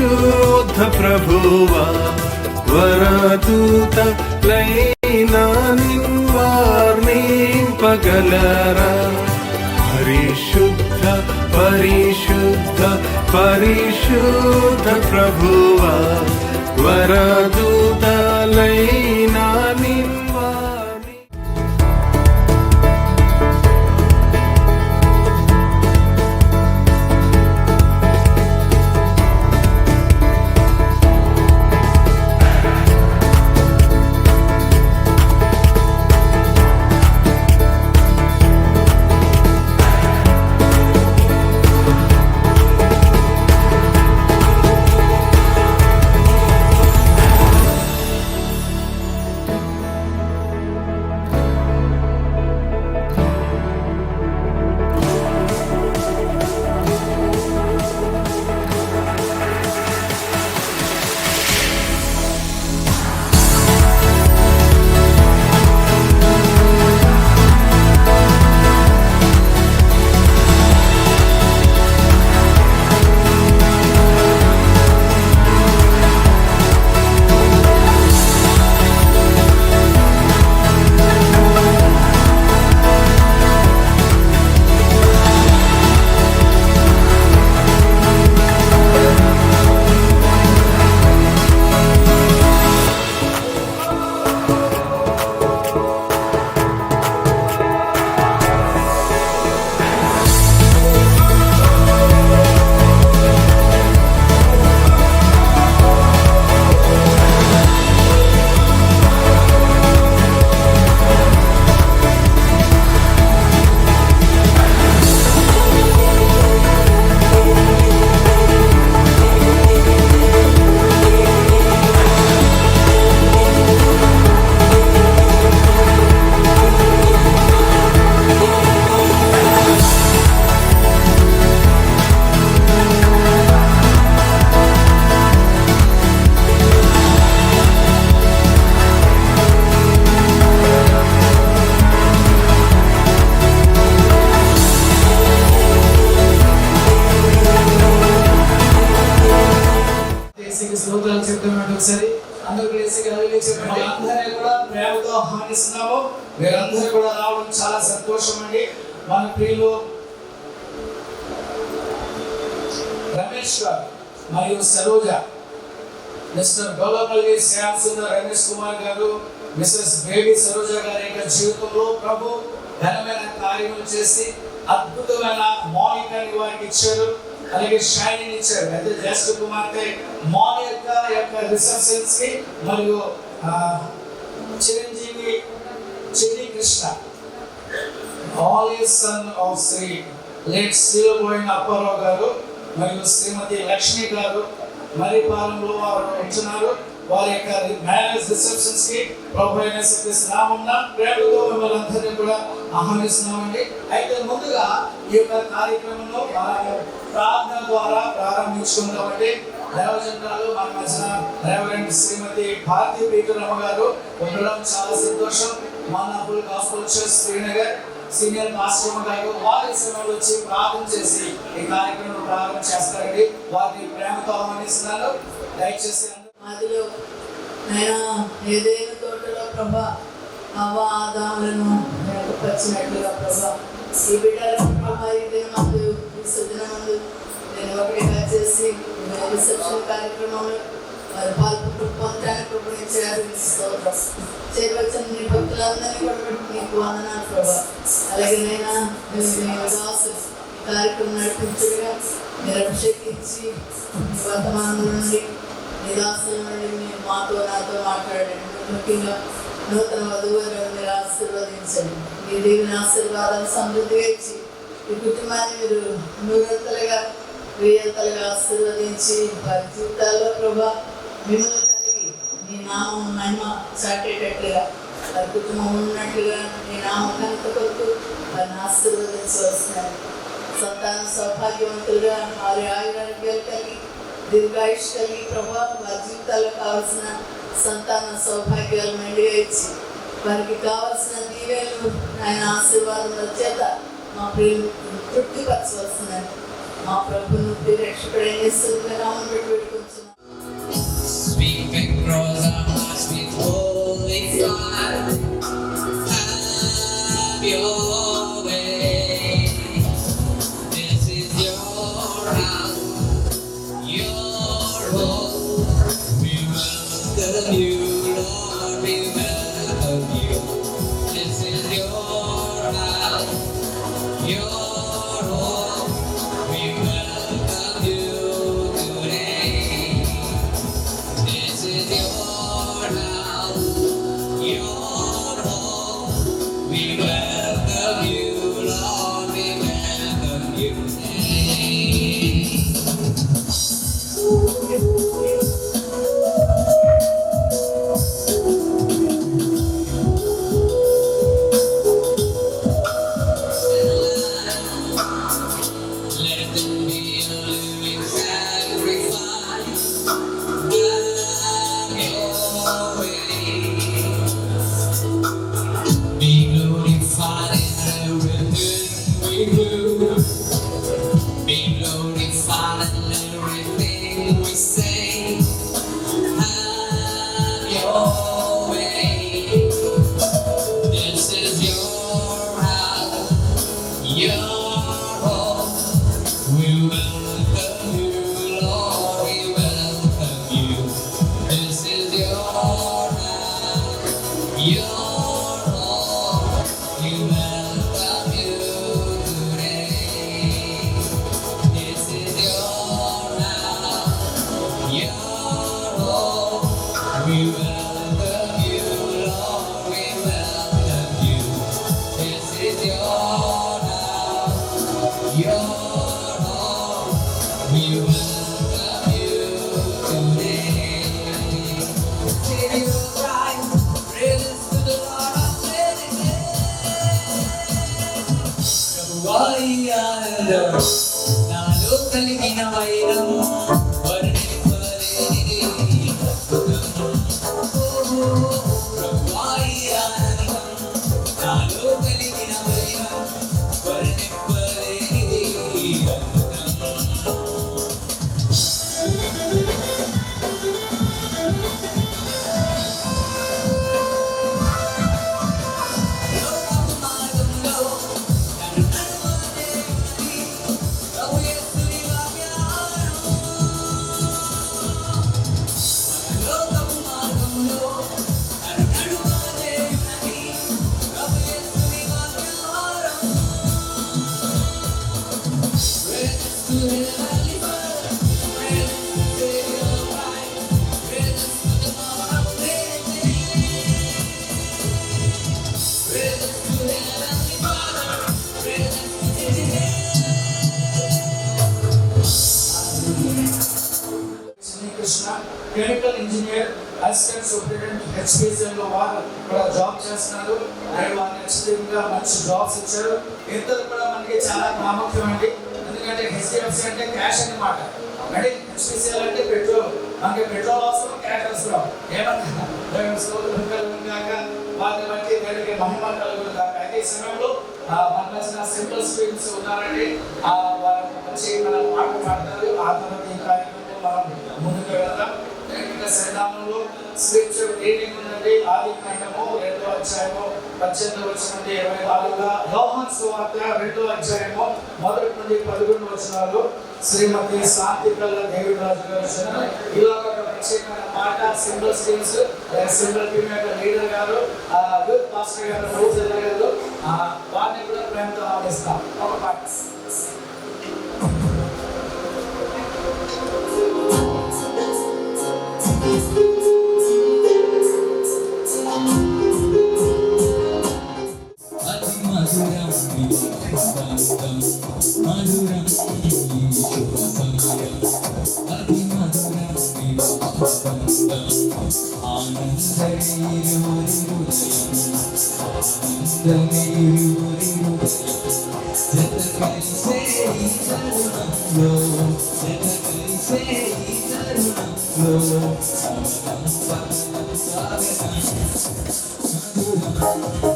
పరిశుద్ధ ప్రభువా వరదూత లైనా నిన్వార్నింపగలరా పరిశుద్ధ పరిశుద్ధ పరిశుద్ధ ప్రభువా వరదూత లైనా ఆహ్వానిస్తున్నాము. మీరందరూ కూడా రావడం చాలా సంతోషం అండి. మన ప్రియులు రమేష్ గారు మరియు సరోజ, మిస్టర్ గౌలపల్లి శ్యామ్ సుందర్ రమేష్ కుమార్ గారు, మిసెస్ బేబీ సరోజ గారి యొక్క జీవితంలో ప్రభు ఘనమైన కార్యములు చేసి అద్భుతమైన మౌనికాన్ని వారికి ఇచ్చారు, అలాగే షైనింగ్ ఇచ్చారు. అయితే జ్యేష్ఠ కుమార్తె మౌనిక యొక్క రిసెప్షన్స్ కి మరియు Chiranjeevi Chinni Krishna all son of Shri late Srilaboina Apparao గారు మరియు శ్రీమతి లక్ష్మి గారు మరిపాలెంలో వారు ఉంటున్నారు. వారి యొక్క మ్యారేజ్ రిసెప్షన్స్ కి ప్రభు అయిన యేసుక్రీస్తు నామమున ప్రేమతో మిమ్మల్ని అందరినీ కూడా ఆహ్వానిస్తున్నామండి. అయితే ముందుగా ఈ యొక్క కార్యక్రమంలో మనము ప్రార్థన ద్వారా ప్రారంభించుకుందామండి. దేవజనాలు మన మధ్యన రెవరెండ్ శ్రీమతి భారతీ పీఠరమ్మ గారు ఉండడం చాలా సంతోషం. మన full gospel church Srinagar senior pastor గారు వారి సమయంలో వచ్చి ప్రార్థన చేసి ఈ కార్యక్రమం ప్రారంభం చేస్తారండి. వారిని ప్రేమతో ఆహ్వానిస్తున్నాను. దయచేసి ఆదిలో ఆయన ఏదైనా తోటలో ప్రభా హవ్వ ఆదాములను ఏర్పరిచినట్లుగా ప్రభా ఈ బిడ్డలను ప్రభా ఈ దినమందు ఈ సుదినమందు నేను ఒకటిగా చేసి రిసెప్షన్ కార్యక్రమంలో వారి పొందడానికి ప్రపంచారు. చేరవచ్చిన నీ భక్తులందరినీ కూడా నీకు వందనాలు ప్రభా. అలాగే నైనా దాసు కార్యక్రమం నడిపించగా మీరు అభిషేకించి వర్తమానం నుండి నిరాశల నుండి మీరు మాతో నాతో మాట్లాడండి. ముఖ్యంగా నూతన వధువులను మీరు ఆశీర్వదించండి. మీ దేవుని ఆశీర్వాదాలు సమృద్ధిగా ఇచ్చి ఈ కుటుంబాన్ని మీరు నూరంతలుగా వెయ్యంతలుగా ఆశీర్వదించి వారి జీవితాల్లో ప్రభా మిమ్మల్ని కలిగి మీ నామం మహిమ చాటేటట్లుగా వారి కుటుంబం ఉన్నట్లుగా మీ నామం కనుక కొరకు వారిని ఆశీర్వదించవలసినారు. సంతాన సౌభాగ్యవంతులుగా వారి ఆయురారోగ్యాలు కలిగి దీర్ఘాయుష్ కలిగి ప్రభా వారి జీవితాల్లో కావాల్సిన సంతాన సౌభాగ్యాలు మెండుగా ఇచ్చి వారికి కావాల్సిన దీవెలు ఆయన ఆశీర్వాదం చేత మా ప్రియులు తృప్తిపరచవలసినారు. మా ప్రభును రక్షకుడైన యేసుక్రీస్తు నామమున వేడుకొంచున్నాము. Sweep across our hearts with holy fire. Have your way. This is your house, your home. We welcome you, Lord. We welcome you. This is your house, your home. We welcome you today. This is your house, your home. We welcome you, Lord. We welcome you. Let them be a living sacrifice. Have your way. Be glorified in everything we do. Be glorified in everything we say. Have your way. This is your house, your home. We welcome you, Lord. We welcome you. This is your house, your home. We welcome you today. This is your house, your home. We welcome you, Lord. We welcome you. This is your house, your home. We welcome you today. Give you right, praise to the Lord of ప్రభువాయ్యాలో నాలో కలిగిన వైరం వర్ణింపలేనిది అద్భుతం. ప్రభువాయ్యాలో నాలో కలిగిన వైరం వర్ణింపలేనిది అద్భుతం. లోకపు మార్గంలో నన్ను నడవలేనిది ప్రభు యేసుని వాక్యాలు. లోకపు మార్గంలో నన్ను నడవలేనిది ప్రభు యేసుని వాక్యాలు. Praise to Heavenly Father, praise to Savior Christ, praise to the Lord of Ages. Praise to Heavenly Father, praise to Srikrishna chemical engineer assistant superintendent HPCL లో వారు కూడా జాబ్ చేస్తున్నారు. అండ్ వారిని ఖచ్చితంగా మంచి జాబ్స్ ఇచ్చారు. ఇద్దరు కూడా మనకి చాలా ప్రాముఖ్యం అండి. ఎందుకంటే హెచ్డిఎఫ్సి అంటే క్యాష్ అన్నమాట. అంటే హెచ్పిసిఎల్ అంటే పెట్రోల్. మనకి పెట్రోల్ అవసరం, క్యాష్ అవసరం. ఏమన్నా కాక వారిని బట్టి దేవుడికి మహిమ కలుగును కాక. అయితే ఈ సమయంలో మన మధ్యన సింపుల్ స్ట్రీమ్స్ ఉన్నారండి. వారు వచ్చి మనం పాట పాడతారు. ఆ తర్వాత ఈ కార్యక్రమంలో మనం ముందుకు వెళ్దాం. సంధానంలో స్క్రిప్చర్ రీడింగ్ ఉందండి. ఆది కాండము 2వ అధ్యాయము 18 వచనం నుండి 24గా, యోహాను సువార్త 2వ అధ్యాయము 1 నుండి 11 వచనాలు శ్రీమతి శాంతి కల్ల డేవిడ్ రాజు గారు ఇచ్చిన ఇలాగ ఒక ప్రత్యేకమైన పాట సింబల్ స్క్రీన్స్ సింబల్ టీమ్ యొక్క లీడర్ గారు యూత్ పాస్టర్ గారు రోజర్ గారు వారిని కూడా ప్రేమతో ఆహ్వానిస్తాం. ఒక పాట అతి మధురం నీ స్పందం, మధురం నీ శుభ సమయం. అతి మధురం నీ స్పందం, ఆనందమే ఇరువురి హృదయం, ఆనందమే ఇరువురి హృదయం. జత కలిసే ఈ తరుణంలో, జత కలిసే ఈ తరుణంలో, స్వాగతం స్వాగతం స్వాగతం.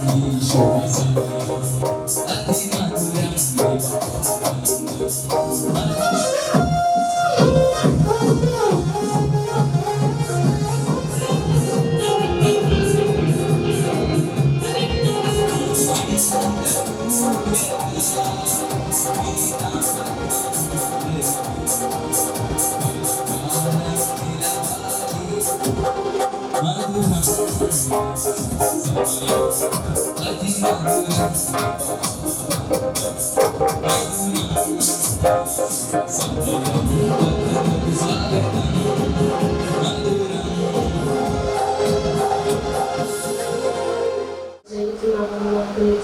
నీ శుభ సమయం, అతి మధురం నీ స్పందం,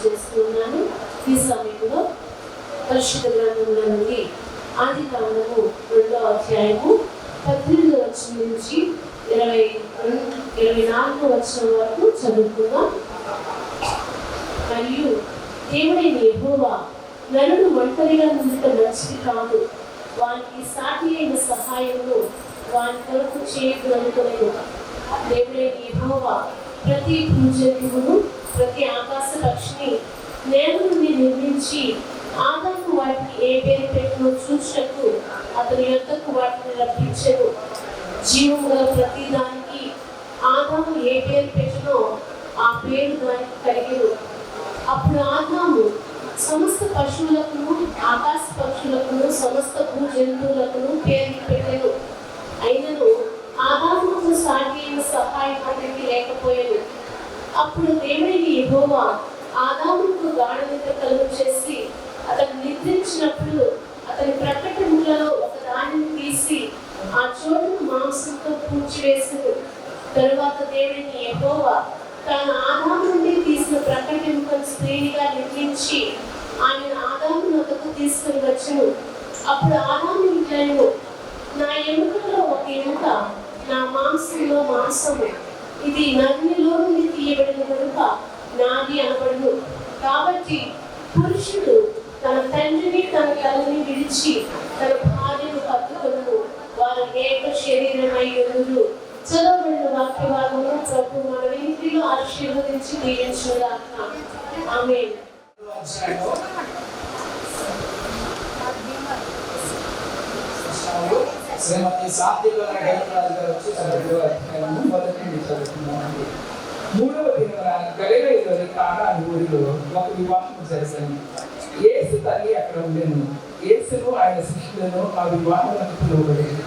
చేస్తున్నాను. ఈ సమయంలో పరిశుద్ధ గ్రంథంలో నుండి ఆదికాండము 2వ అధ్యాయము 18వ వచనం నుంచి 24వ వచనం వరకు చదువుకుందాం. మరియు దేవుడైన యెహోవా నరుడు ఒంటరిగా ఉండుట మంచిది కాదు, వానికి సాటి అయిన సహాయమును వాని కొరకు చేయగలుగుతలేదు. దేవుడైన యెహోవా ప్రతి భూజంతువును ప్రతి ఆకాశ పక్షిని నేల నుండి నిర్మించి ఆదాము వాటిని ఏ పేరు పెట్టినో చూచుటకు అతని యొద్దకు వాటిని రప్పించెను. జీవము గల ప్రతి దానికి ఆదాము ఏ పేరు పెట్టినో ఆ పేరు దానికి కలిగెను. అప్పుడు ఆదాము సమస్త పశువులకును ఆకాశ పక్షులకును సమస్త భూ జంతువులకును పేర్లు పెట్టెను. అయినను ఆదాముకు సాటి అయిన సహాయం అతనికి లేకపోయాను. అప్పుడు దేవుడైన యెహోవా ఆదాముకు గాఢ నిద్ర కలుగు చేసి అతను నిద్రించినప్పుడు అతని ప్రక్కటములలో ఒక దానిని తీసి ఆ చోటును మాంసంతో పూడ్చివేసెను. తరువాత దేవుడైన యెహోవా తాను ఆదాము నుండి తీసిన ప్రక్కటెముకను స్త్రీనిగా నిర్మించి ఆయన ఆదాము వద్దకు తీసుకుని వచ్చెను. అప్పుడు ఆదాము ఇట్లనెను, నా ఎముకలో ఒక ఎముక, నా మాంసంలో మాంసము, ఇది నరునిలో నుండి తీయబడిన కనుక నాది అనబడును. కాబట్టి పురుషుడు తన తండ్రిని తన తల్లిని విడిచి తన భార్యను హత్తుకొనును, వారు ఏక శరీరమై ఉండును. చదవబడిన వాక్య భాగమును ప్రభు మన వినికిడిలో ఆశీర్వదించి దీవించుగాక. ఆమేన్. శ్రీమతి సాత్విక రాజు గారు వచ్చి చదువు మొదటి నుండి చదువుతున్నామండి. 3వ దినమున గలిలయలోని కానా అనే ఊరిలో ఒక వివాహం జరిగింది. యేసు తల్లి అక్కడ ఉండేను. యేసును ఆయన శిష్యులను ఆ వివాహానికి పిలువబడేది.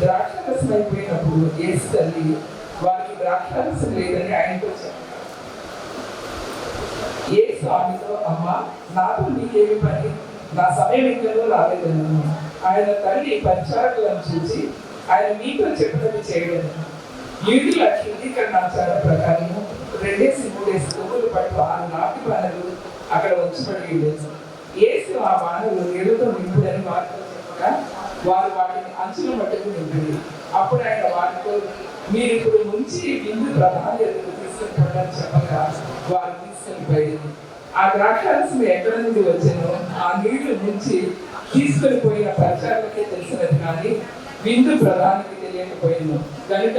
ద్రాక్షారసం అయిపోయినప్పుడు యేసు తల్లి వారికి ద్రాక్షారసం లేదని ఆయనతో చెప్పారు. యేసు ఆమెతో, అమ్మ, నాతో నీకేమి పని, నా సమయం ఇంకా రాలేదన్నాను. ఆయన తల్లి పరిచారకులను చూసి ఆయన మీతో చెప్పినది చేయలేదు. యూదుల శుద్ధీకరణాచార ప్రకారము 2-3 కొమ్ములు పట్టు 6 నాటి బాణలు అక్కడ ఉంచబడి ఉండేది. యేసు ఆ బాణలు నీళ్లతో నింపుడని వారితో చెప్పగా వారు వాటిని అంచుల మట్టుకు నింపింది. అప్పుడు ఆయన వారితో, మీరు ఇప్పుడు ముంచి విందు ప్రధాని ఎదురు తీసుకుని పోవడానికి చెప్పగా వారు తీసుకుని పోయింది. ఆ ద్రాక్షారసం ఎక్కడ నుండి వచ్చానో ఆ నీళ్లు నుంచి తీసుకొని పోయిన పరిచారకులకే తెలిసినది కానీ విందు ప్రధానికి తెలియకపోయింది. కనుక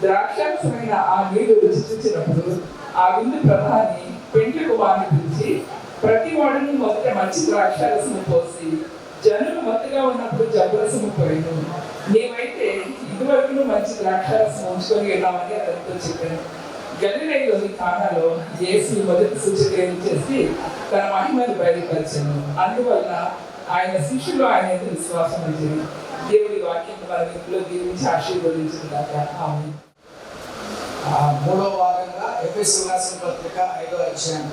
ద్రాక్షారసమైన ఆ నీళ్లు రుచి చూసినప్పుడు ఆ విందు ప్రధాని పెండ్లి కుమారుని పిలిచి ప్రతి వాడిని మొదట మంచి ద్రాక్షారసము పోసి జనులు మత్తుగా ఉన్నప్పుడు జబ్బరసము పోయిను. నీవైతే ఇదివరకు మంచి ద్రాక్షారసం ఉంచుకొని వెళ్ళామని అతనితో చెప్పాను. గలిలయలోని కానాలో యేసు మొదటి సూచక్రియలు చేసి తన మహిమను బయలుపరిచాను. అందువల్ల ఆయన శిష్యులు ఆయన ఎందుకు విశ్వాసం ఉంచారు. దేవుడి వాక్యం మన ఇంట్లో దీవించి ఆశీర్వదించుగాక. ఆమేన్. 3వ భాగంగా ఎఫెసీయులకు రాసిన పత్రిక 5వ అధ్యాయం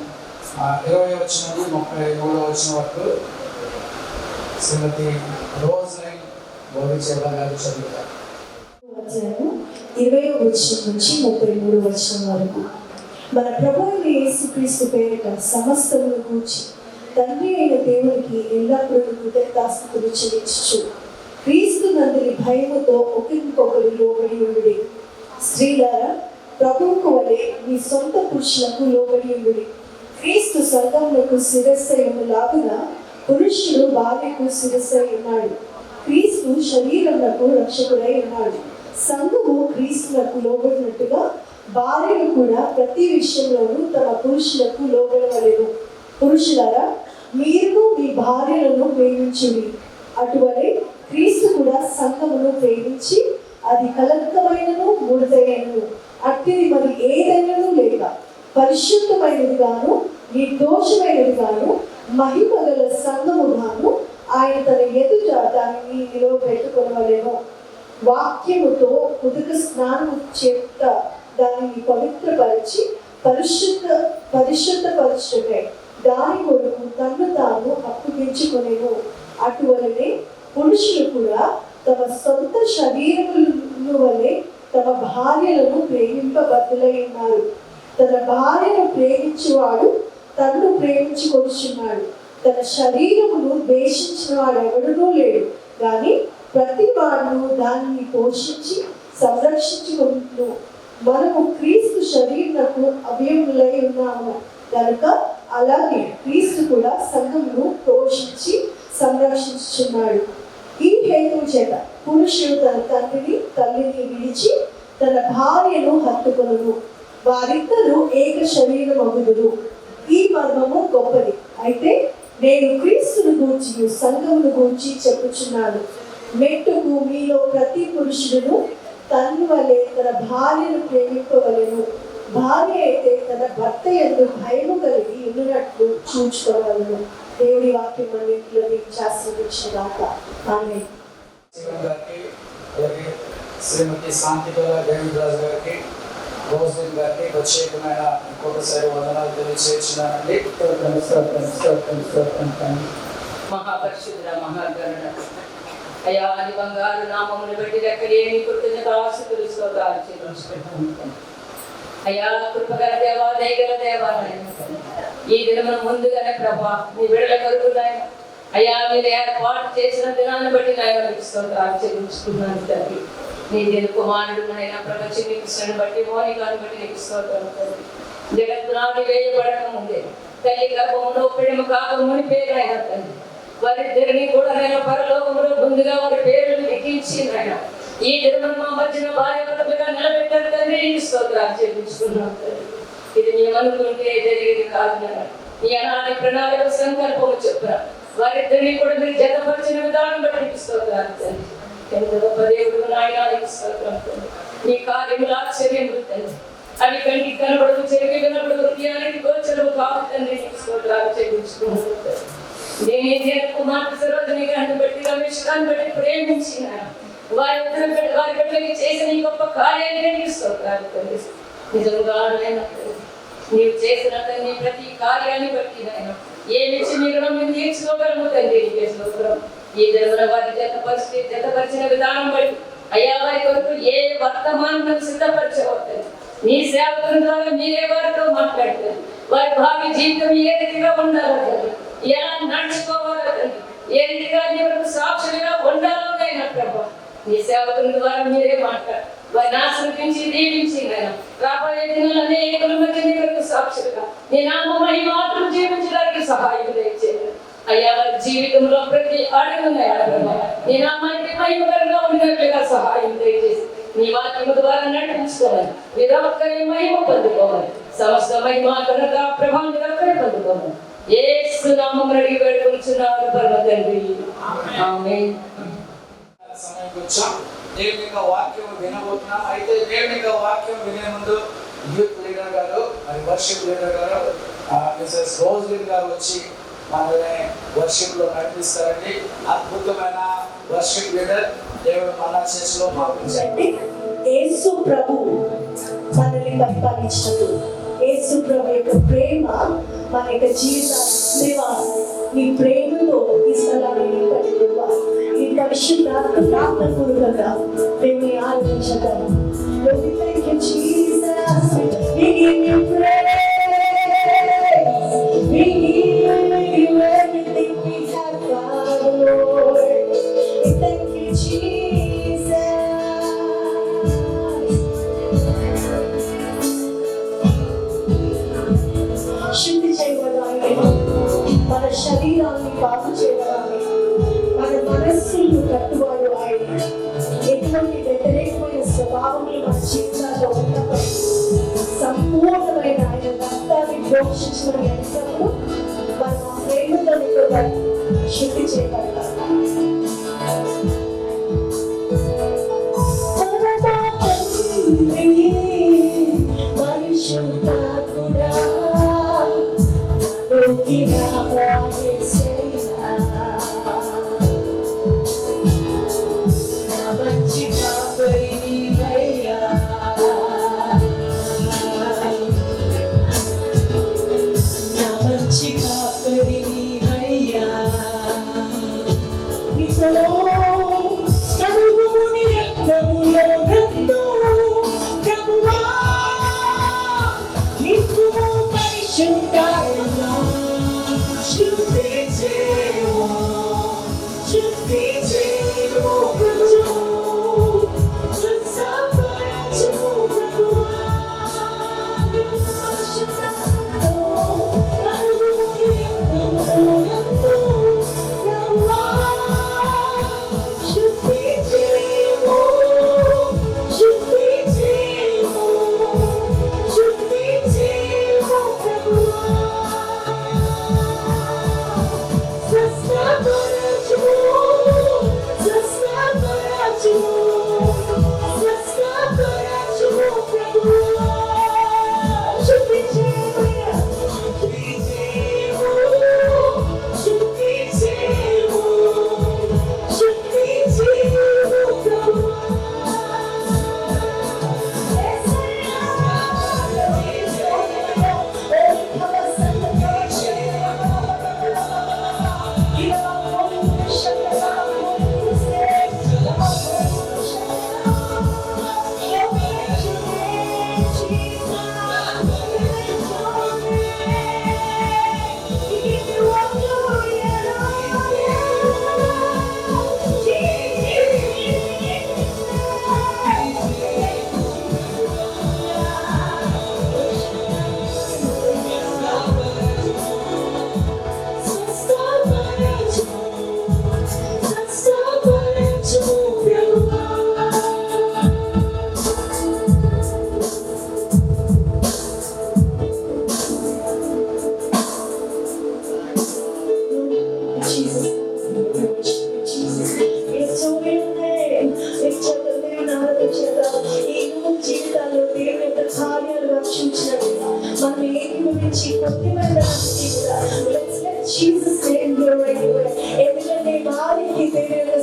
20వ వచనం నుండి 33వ వచనం వరకు శ్రీమతి రోజ్లైన్ బోధించేవారు చదువుతారు. 20వ వచనం నుంచి 33వ వచనం వరకు. మన ప్రభువైన యేసుక్రీస్తు పేరిట సమస్తమును గూర్చి తండ్రి అయిన దేవునికి ఎల్లప్పుడూ కృతజ్ఞతాస్తుతులు చెల్లించుచు క్రీస్తు నందుని భయముతో ఒకరికొకరు లోబడి ఉండుడి. స్త్రీలారా, ప్రభువుకు వలె మీ సొంత పురుషులకు లోబడి ఉండుడి. క్రీస్తు సంఘమునకు శిరస్సైన లాగున పురుషుడు భార్యకు శిరస్సై ఉన్నాడు. క్రీస్తు శరీరమునకు రక్షకుడై ఉన్నాడు. సంఘము క్రీస్తునకు లోబడినట్టుగా భార్యలు కూడా ప్రతి విషయంలోనూ తమ పురుషులకు లోబడవలెను. పురుషులారా, మీరు మీ భార్యలను ప్రేమించుడి. అటువలే క్రీస్తు కూడా సంఘమును ప్రేమించి అది కలంకమైనను ముడతైనను అట్టిది మరి ఏదైనాను లేక పరిశుద్ధమైనది గాను నిర్దోషమైనది గాను మహిమ గల సంఘము గాను ఆయన తన ఎదుట దానిని నిలవబెట్టుకొనవలెను. వాక్యముతో ఉదక స్నానము చేత దానిని పవిత్రపరిచి పరిశుద్ధపరచుటకై దాని కొరకు తన్ను తాను అప్పగించుకొనెను. అటువలనే పురుషులు కూడా తమ సొంత శరీరముల వలె తమ భార్యలను ప్రేమింపబద్దులై ఉన్నారు. తన భార్యను ప్రేమించువాడు తన్ను ప్రేమించుకొనుచున్నాడు. తన శరీరమును ద్వేషించిన వాడు ఎవడునూ లేడు, కానీ ప్రతి వాడును దానిని పోషించి సంరక్షించుకుంటూ మనము క్రీస్తు శరీరమునకు అవయములై ఉన్నాము కనుక అలాగే క్రీస్తు కూడా సంఘమును పోషించి సంరక్షించుచున్నాడు. ఈ హేతువు చేత పురుషుడు తన తండ్రిని తల్లిని విడిచి తన భార్యను హత్తుకొనును, వారిద్దరూ ఏక శరీరం అగుదురు. ఈ మర్మము గొప్పది. అయితే నేను క్రీస్తును గూర్చి సంఘమును గూర్చి చెప్పుచున్నాను. మెట్టుకు మీలో ప్రతి పురుషుడును తన్ను వలె తన భార్యను ప్రేమింపవలెను. భార్య అయితే తన భర్త యందు భయము కలిగి ఉన్నట్లు చూచుకోవలను. దేవుడి వాక్యం అన్నింటిలో మీకు ఆశీర్వదించుగాక. ఆమేన్. శ్రీమతి శాంతికళ దేవిరాజు గారికి, రోజన్ గారికి ప్రత్యేకమైన ఇంకొకసారి వందనాలు తెలియజేస్తున్నానండి. మహాపరిశుద్ధ మహాగరుడ అయ్యా, నీ బంగారు నామమును బట్టి లెక్కలేని కృతజ్ఞతాస్తుతులు స్తోత్రాలు చెల్లించుకుంటాను. అయ్యా, కృపగల దేవా, దయగల దేవా, ఈ దినమును ముందుగానే ప్రభా నీ విడుదల కొరకు నాయన అయ్యా మీరు ఏర్పాటు చేసిన దినాన్ని బట్టి నాయన మీకు స్తోత్రాలు చెల్లించుకున్నాను తండ్రి. నీ దేని కుమారుడు నాయన ప్రపంచ కృష్ణను బట్టి మోనికాన్ని బట్టి నీకు స్తోత్రాలు తండ్రి. జగత్తునాడు వేయబడక ముందే తల్లి గర్భములో పిడమ కాక మునిపేరైన తండ్రి వారిద్దరిని కూడా నేను పరలోకములో ముందుగా వారి పేర్లు లిఖించి నాయన ఈ దినమును మా మధ్యన భార్యాభర్తలుగా నిలబెట్టారు తండ్రి. నీకు స్తోత్రాలు చెల్లించుకున్నాను తండ్రి. ఇది మేము అనుకుంటే జరిగేది కాదు నాయన. నీ అనాది ప్రణాళిక సంకల్పము చెప్పిన వారిద్దరిని కూడా మీరు జతపరిచిన విధానం బట్టి నీకు స్తోత్రాలు తండ్రి. ఎంత గొప్ప దేవుడు నాయన, నీకు స్తోత్రం తండ్రి. నీ కార్యములు ఆశ్చర్యములు తండ్రి. అవి కంటికి కనబడదు, చెవికి వినబడదు, హృదయానికి గోచరము కాదు తండ్రి. నీకు స్తోత్రాలు చెల్లించుకున్నాను తండ్రి. నేను కుమార్తె సరోజిని గారిని బట్టి, రమేష్ గారిని బట్టి ప్రేమించిన వారి బిడ్డలకి చేసిన ఈ గొప్ప కార్యాన్ని నీకు స్తోత్రాలు తండ్రి. నిజంగా నాయన నీవు చేసిన తండ్రి ప్రతి కార్యాన్ని బట్టి నాయన ఏమిచ్చి మీరు మేము తీర్చుకోగలము తండ్రి. నీకే స్తోత్రం. ఈ దినమున వారి జతపరిచిన విధానం బట్టి అయ్యా వారి కొరకు ఏ వర్తమానం సిద్ధపరచవద్దండి. నీ సేవకుల ద్వారా మీరే వారితో మాట్లాడతారు. వారి భావి జీవితం ఏ రీతిగా ఉండాలి, ఎలా నడుచుకోవాలి, ఏ రీతిగా నీ వరకు సాక్షులుగా ఉండాలో నైనా ప్రభా నీ సేవకుల ద్వారా మీరే మాట్లాడు. వారిని ఆశ్రయించి దీవించి రాబోయే దినాలు అనేకుల మధ్య నీ వరకు సాక్షులుగా నీ నామ మహిమాత్రం జీవించడానికి సహాయం దయచేయండి అయ్యా. వారి జీవితంలో ప్రతి అడుగు నీ నామానికి మహిమకరంగా ఉన్నట్లుగా సహాయం దయచేసి నీ వాక్యము ద్వారా నడిపించుకోవాలి. మీరు ఒక్కరి మహిమ పొందుకోవాలి. సమస్త మహిమ కనుక ప్రభావం ఒక్కరి పొందుకోవాలి. యేసు నామమున అడిగి వేడుకొనుచున్నాను పరమ తండ్రి. ఆమేన్. సమయంకి వచ్చాం. దేవుని యొక్క వాక్యం వినబోతున్నాం. అయితే దేవుని యొక్క వాక్యం వినే ముందు యూత్ లీడర్ గారు మరి వర్షిప్ లీడర్ గారు మిసెస్ రోజ్లిన్ గారు వచ్చి మనల్ని వర్షిప్ లో నడిపిస్తారండి. అద్భుతమైన వర్షిప్ లీడర్ దేవుడు మన చేతిలో పంపించండి. యేసు ప్రభు మనల్ని పరిపాలించినట్టు యేసు ప్రభు యొక్క ప్రేమ మన యొక్క జీవితాన్ని నీ ప్రేమతో ఈ స్థలాన్ని నింపండి. ఈ పరిశుద్ధ ప్రార్థనపూర్వకంగా దేవుని ఆరాధించగలం. Lord, we thank you, Jesus. We give you praise. We give you everything we have, Father, Lord. We thank you, Jesus. శుద్ధి చేయబడాలి, మన శరీరాన్ని బాగు చేయబడాలి, మన మనస్సును కట్టువాడు ఆయన. ఎటువంటి వ్యతిరేకమైన స్వభావములు మన జీవితాల్లో ఉన్నప్పుడు సంపూర్ణమైన ఆయన రక్తాన్ని ప్రోక్షించిన యంత్రములు మన ప్రేమతో నింపబడి శుద్ధి చేయబడతారు. పరిశుద్ధాత్ముడా కలుగుముని రక్తములో రక్తము ప్రభువా నిత్యము పరిశుద్ధాత్మలో శుద్ధి చేయము ప్రభువా స్వస్థపరచుము ప్రభువా కలుగుముని రక్తములో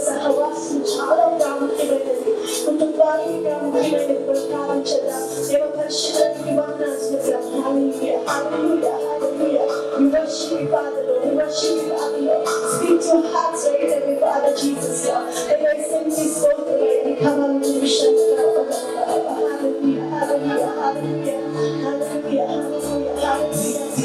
సహవాసం చాలా ప్రాముఖ్యమైనది. కుటుంబానికి ప్రాముఖ్యమైనది. ప్రకాశించదా దేవ పరిశుద్ధానికి వందనాలు. హల్లెలూయా హల్లెలూయా హల్లెలూయా. We worship you, Father, Lord. We worship you, Father, Lord. Speak to our hearts right now, Father Jesus, Lord. That I simply spoke the way we come on to the show. Hallelujah hallelujah hallelujah hallelujah hallelujah hallelujah.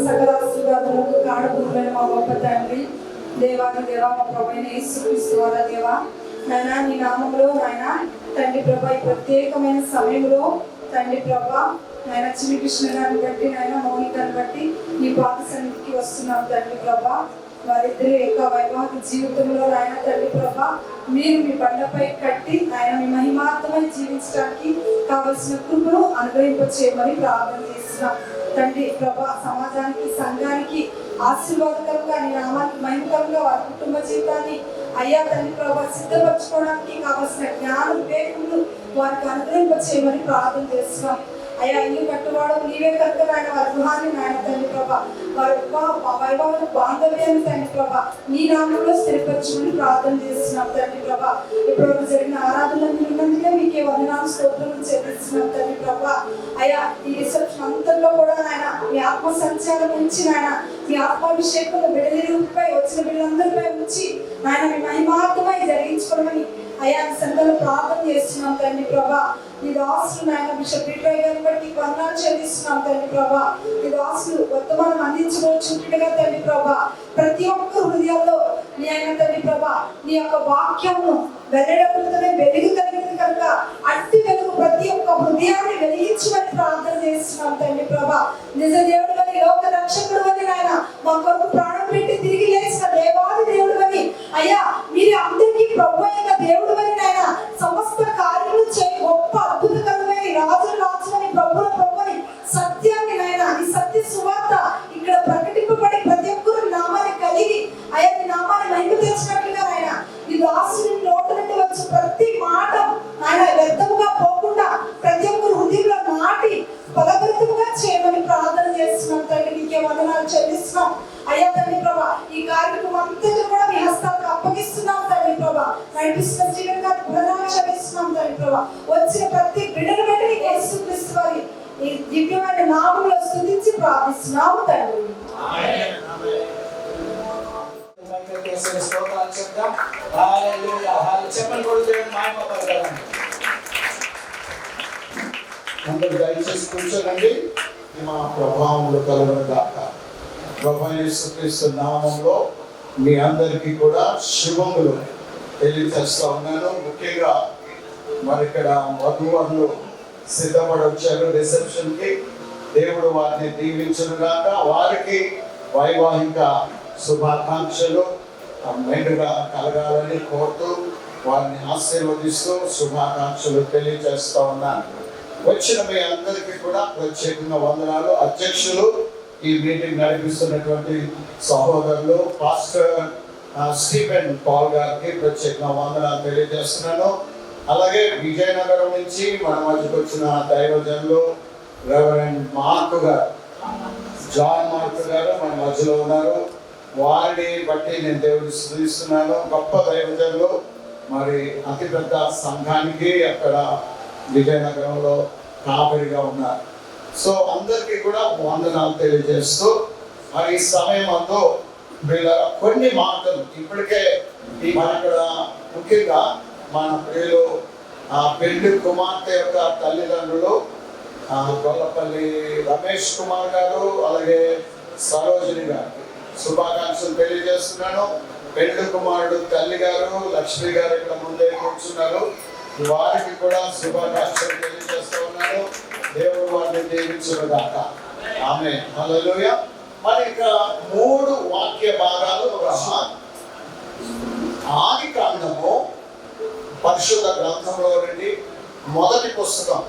సకలాశీర్వాదములకు కారణమైన మా గొప్ప తండ్రి దేవాది దేవ మా ప్రభువైన యేసుక్రీస్తు వారి దేవ నాయనా నీ నామములో నాయన తండ్రి ప్రభా ఈ ప్రత్యేకమైన సమయంలో తండ్రి ప్రభా నాయన చిన్ని కృష్ణ గారిని బట్టి నాయన మౌనికను బట్టి నీ పాద సన్నిధికి వస్తున్నాం తండ్రి ప్రభా వారిద్దరి యొక్క వైవాహిక జీవితంలో నాయన తండ్రి ప్రభా మీరు మీ బండపై కట్టి ఆయన మీ మహిమార్థమై జీవించడానికి కావలసిన కృపను అనుగ్రహింపచేయమని ప్రార్థన చేస్తున్నాం తండ్రి ప్రభా. సమాజానికి సంఘానికి ఆశీర్వాదకరంగా నీ నామానికి మహిమకరంగా వారి కుటుంబ జీవితాన్ని అయ్యా తండ్రి ప్రభా సిద్ధపరచుకోవడానికి కావలసిన జ్ఞాన వివేకములు వారికి అనుగ్రహింపచేయమని ప్రార్థన చేస్తున్నాం అయ్యా. ఇల్లు కట్టువాడు నీవే కనుక నాయన వారి గృహాన్ని నాయన తండ్రి ప్రభా వారి వైభవ బాంధవ్యాన్ని తండ్రి ప్రభా నీ నామంలో స్థిరపరచమని ప్రార్థన చేస్తున్నాం తండ్రి ప్రభా. ఇప్పుడు జరిగిన ఆరాధనలు ఉన్నందుకే మీకే వందనాలు స్తోత్రం చెల్లిస్తున్నాం తండ్రి ప్రభా. అయ్యా ఈ రిసెప్షన్ అంతట్లో కూడా నాయన మీ ఆత్మ సంచారం ఉంచి నాయన మీ ఆత్మాభిషేకం బిడ్డలపై వచ్చిన బిడ్డలందరిపై ఉంచి నాయన మీ మహిమార్థమై జరిగించుకోవడమని అయ్యా సంఘంలో ప్రార్థన చేస్తున్నాం తండ్రి ప్రభా. ఈ దాసులు నాయన బిషప్ పీటర్ గారిని బట్టి వందనాలు చెల్లిస్తున్నాం తండ్రి ప్రభా. ఈ దాసులు వర్తమానం అందించబోచుంటుండగా తండ్రి ప్రభా ప్రతి ఒక్క హృదయాల్లో నీ అయిన తండ్రి ప్రభా నీ యొక్క వాక్యమును వెల్లడవుతుందనే వెలుగు కలిగింది కనుక అట్టి వెలుగు ప్రతి ఒక్క హృదయాన్ని వెలిగించమని ప్రార్థన చేస్తున్నాం తండ్రి ప్రభా. నిజ దేవుడు అని లోక రక్షకుడు అని నాయన మా కొరకు ప్రాణం పెట్టి తిరిగి లేచిన దేవాది దేవుడు అని అయ్యా మీరు అందరికీ ప్రభు అయిన దేవుడు అని నాయన సమస్త కార్యములు చేయి గొప్ప అద్భుతకరమైన రాజుని ప్రభుల ప్రభుని సత్యాన్ని నాయన ఈ సత్య సువార్త ఇక్కడ ప్రకటింపబడి ప్రతి ఒక్కరు నామాన్ని కలిగి అయ్యా నీ నామాన్ని మహిమ తెచ్చినట్లుగా నాయన ఈ దాసుని నోటి నుండి వచ్చి ప్రతి మాట ఆయన వ్యర్థముగా పోకుండా ప్రతి ఒక్కరు హృదయంలో నాటి ఫలభరితముగా చేయమని ప్రార్థన చేస్తున్నాం తండ్రి. నీకే వందనాలు చెల్లిస్తున్నాం అయ్యా తండ్రి ప్రభా. ఈ కార్యక్రమం అంతటి కూడా మీ హస్తాలకు అప్పగిస్తున్నాం తండ్రి ప్రభా. నడిపిస్తున్న జీవన్ గారికి వందనాలు చెల్లిస్తున్నాం తండ్రి ప్రభా. వచ్చిన ప్రతి బిడ్డను బట్టి యేసుక్రీస్తు వారి ఈ దివ్యమైన నామములో స్తుతించి ప్రార్థిస్తున్నాము తండ్రి. స్తోత్రాలు చెప్తాం. హల్లెలూయా. చెప్పండి కూడా దేవుని మహిమపరచాలి. అందరూ దయచేసి కూర్చోనండి. మా ప్రభావంలో కలుగును గాక. ప్రభువైన యేసుక్రీస్తు నామములో మీ అందరికీ కూడా శుభములు తెలియజేస్తా ఉన్నాను. ముఖ్యంగా మరి ఇక్కడ వధువరులు సిద్ధపడి వచ్చారు రిసెప్షన్ కి. దేవుడు వారిని దీవించును గాక. వారికి వైవాహిక శుభాకాంక్షలు మెండుగా కలగాలని కోరుతూ వారిని ఆశీర్వదిస్తూ శుభాకాంక్షలు తెలియజేస్తా ఉన్నాను. వచ్చిన మీ అందరికీ కూడా ప్రత్యేకంగా వందనాలు. అధ్యక్షులు ఈ మీటింగ్ నడిపిస్తున్నటువంటి సహోదరులు పాస్టర్ స్టీఫెన్ పాల్ గారికి ప్రత్యేకంగా వందనాలు తెలియజేస్తున్నాను. అలాగే విజయనగరం నుంచి మన మధ్యకు వచ్చిన దైవజనులు రెవరెండ్ మార్క్ గారు, జాన్ మార్క్ గారు మన మధ్యలో ఉన్నారు. వారిని బట్టి నేను దేవుడిని స్తుతిస్తున్నాను. గొప్ప దైవజనులు, మరి అతిపెద్ద సంఘానికి అక్కడ విజయనగరంలో కాపరిగా ఉన్నారు. సో అందరికీ కూడా వందనాలు తెలియజేస్తూ మరి ఈ సమయం అందు వీళ్ళ కొన్ని మాటలు ఇప్పటికే మన ఇక్కడ ముఖ్యంగా మన ప్రియులు పెళ్లి కుమార్తె యొక్క తల్లిదండ్రులు గొల్లపల్లి రమేష్ కుమార్ గారు అలాగే సరోజిని గారికి శుభాకాంక్షలు తెలియజేస్తున్నాను. పెళ్లి కుమారుడు తల్లి గారు లక్ష్మి గారు ఇక్కడ ముందే కూర్చున్నారు. వారికి కూడా శుభాకాంక్షలు తెలియజేస్తూ ఉన్నాను. దేవుడు వారిని దీవించును గాక. ఆమేన్. హల్లెలూయా. మరి ఇక 3 వాక్య భాగాలు. ఆది కాండము పరిశుద్ధ గ్రంథంలో నుండి మొదటి పుస్తకం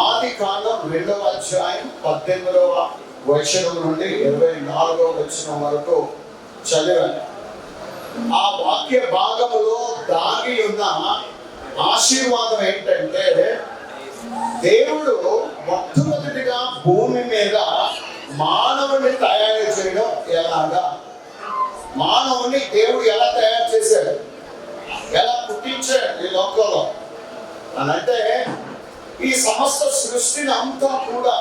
ఆది కాండం 2వ అధ్యాయం 18వ వచనం నుండి 24వ వచనం వరకు చదివాను. ఆ వాక్య భాగములో దాగి ఉన్న ఆశీర్వాదం ఏంటంటే దేవుడు మొట్టమొదటిగా భూమి మీద మానవుని తయారు చేయడం ఎలాగా, మానవుని దేవుడు ఎలా తయారు చేశాడు, ఎలా పుట్టించాడు ఈ లోకంలో అని అంటే ఈ సమస్త సృష్టిని అంతా కూడా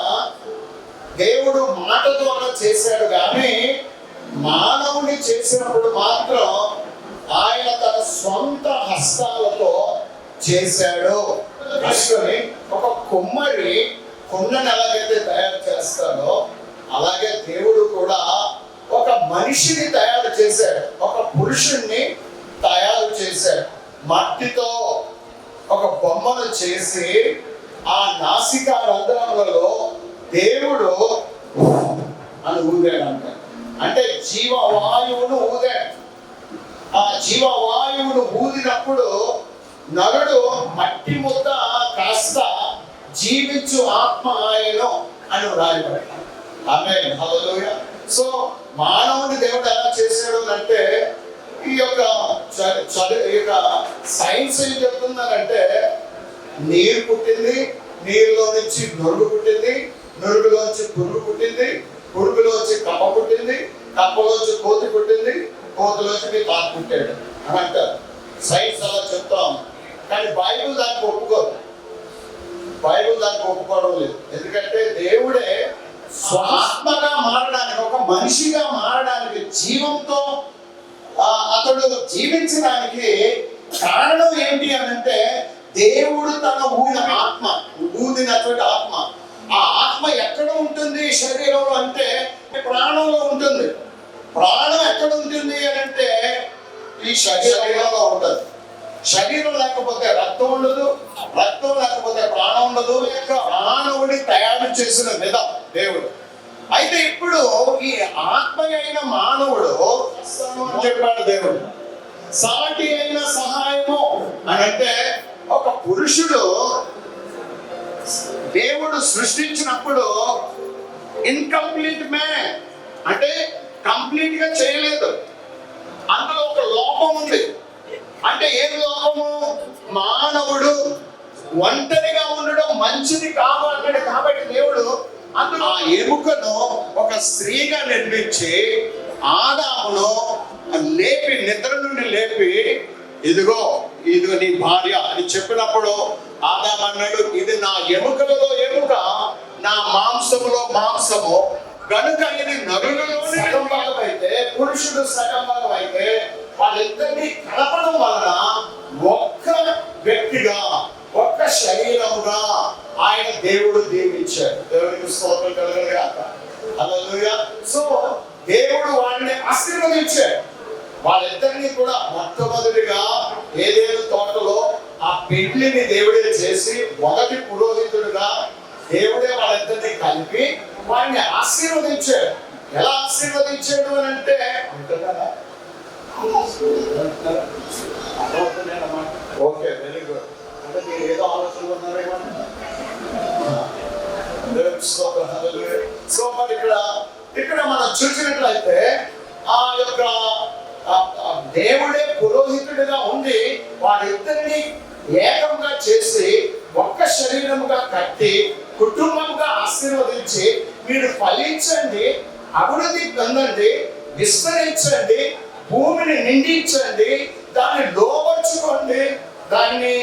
దేవుడు మాట ద్వారా చేశాడు. కానీ మానవుని చేసినప్పుడు మాత్రం ఆయన తన స్వంత హస్తాలతో చేశాడు. కృష్ణుని ఒక కుమ్మరి కుండను ఎలాగైతే తయారు చేస్తాడో అలాగే దేవుడు కూడా ఒక మనిషిని తయారు చేశాడు, ఒక పురుషుణ్ణి తయారు చేశాడు. మట్టితో ఒక బొమ్మను చేసి ఆ నాసికా రంధ్రములలో దేవుడు అని ఊగాడంట. అంటే జీవవాయువును ఊదాడు. ఆ జీవవాయువును ఊదినప్పుడు నరుడు మట్టి ముద్ద కాస్త జీవించు ఆత్మ ఆయను అని రాయబడి. ఆమేన్, హల్లెలూయా. సో మానవుని దేవుడు ఎలా చేశాడు అంటే ఈ యొక్క సైన్స్ ఏం చెప్తుందంటే నీరు పుట్టింది, నీరులో నుంచి నురుగు పుట్టింది, నురుగులోంచి పురుగు పుట్టింది, పురుగులోంచి కప్ప పుట్టింది, కప్పలోంచి కోతి పుట్టింది, కోతిలోంచి మీ తాత పుట్టాడు అని అంటారు. సైన్స్ అలా చెప్తాం. కానీ బైబిల్ దానికి ఒప్పుకోదు. బైబిల్ దానికి ఒప్పుకోవడం లేదు. ఎందుకంటే దేవుడే స్వాత్మగా మారడానికి, ఒక మనిషిగా మారడానికి, జీవంతో అతడు జీవించడానికి కారణం ఏంటి అని అంటే దేవుడు తన ఊదినటువంటి ఆత్మ. ఆ ఆత్మ ఎక్కడ ఉంటుంది శరీరంలో అంటే ప్రాణంలో ఉంటుంది. ప్రాణం ఎక్కడ ఉంటుంది అని అంటే ఈ శరీరంలో ఉంటుంది. శరీరం లేకపోతే రక్తం ఉండదు, రక్తం లేకపోతే ప్రాణం ఉండదు. మానవుడి తయారు చేసిన విధం దేవుడు. అయితే ఇప్పుడు ఈ ఆత్మ అయిన మానవుడు అని చెప్పాడు దేవుడు. సాటి అయిన సహాయము అని అంటే ఒక పురుషుడు దేవుడు సృష్టించినప్పుడు ఇన్కంప్లీట్ మ్యాన్ అంటే కంప్లీట్ గా చేయలేదు. అందులో ఒక లోపం ఉంది. అంటే ఏం లోపము? మానవుడు ఒంటరిగా ఉండడం మంచిది కాదు అన్నాడు. కాబట్టి దేవుడు అందులో ఆ ఎముకను ఒక స్త్రీగా నిర్మించి ఆదామును లేపి, నిద్ర నుండి లేపి, ఇదిగో నీ భార్య అని చెప్పినప్పుడు ఆదాము అన్నాడు, ఇది నా ఎముకలలో ఎముక, నా మాంసములో మాంసము, కనుక ఇది నరులలో సగం భాగం అయితే, పురుషుడు సగం భాగం అయితే, వాళ్ళిద్దరినీ కలపడం వలన ఒక్క వ్యక్తిగా, ఒక్క శరీరముగా ఆయన దేవుడు దీవించాడు. దేవుడికి స్తోత్రం కలుగునుగాక. హల్లెలూయా. సో దేవుడు వారిని ఆశీర్వదించాడు. వాళ్ళిద్దరినీ కూడా మొట్టమొదటిగా ఏదేను తోటలో ఆ పెళ్లిని దేవుడే చేసి మొదటి పురోహితుడుగా దేవుడే వాళ్ళిద్దరినీ కలిపి వారిని ఆశీర్వదించాడు. ఎలా ఆశీర్వదించాడు అని అంటే ఓకే, వెరీ గుడ్. అంటే మీరు ఏదో ఆలోచనలు ఉన్నారేమో. సో మరి ఇక్కడ మనం చూసినట్లయితే ఆ యొక్క దేవుడే పురోహితుడిగా ఉండి వారిద్దరిని ఏకంగా చేసి ఒక్క శరీరముగా కట్టి కుటుంబంగా ఆశీర్వదించి మీరు ఫలించండి, అభివృద్ధి పొందండి, విస్తరించండి, భూమిని నిండించండి, దాన్ని లోపరుచుకోండి, దాన్ని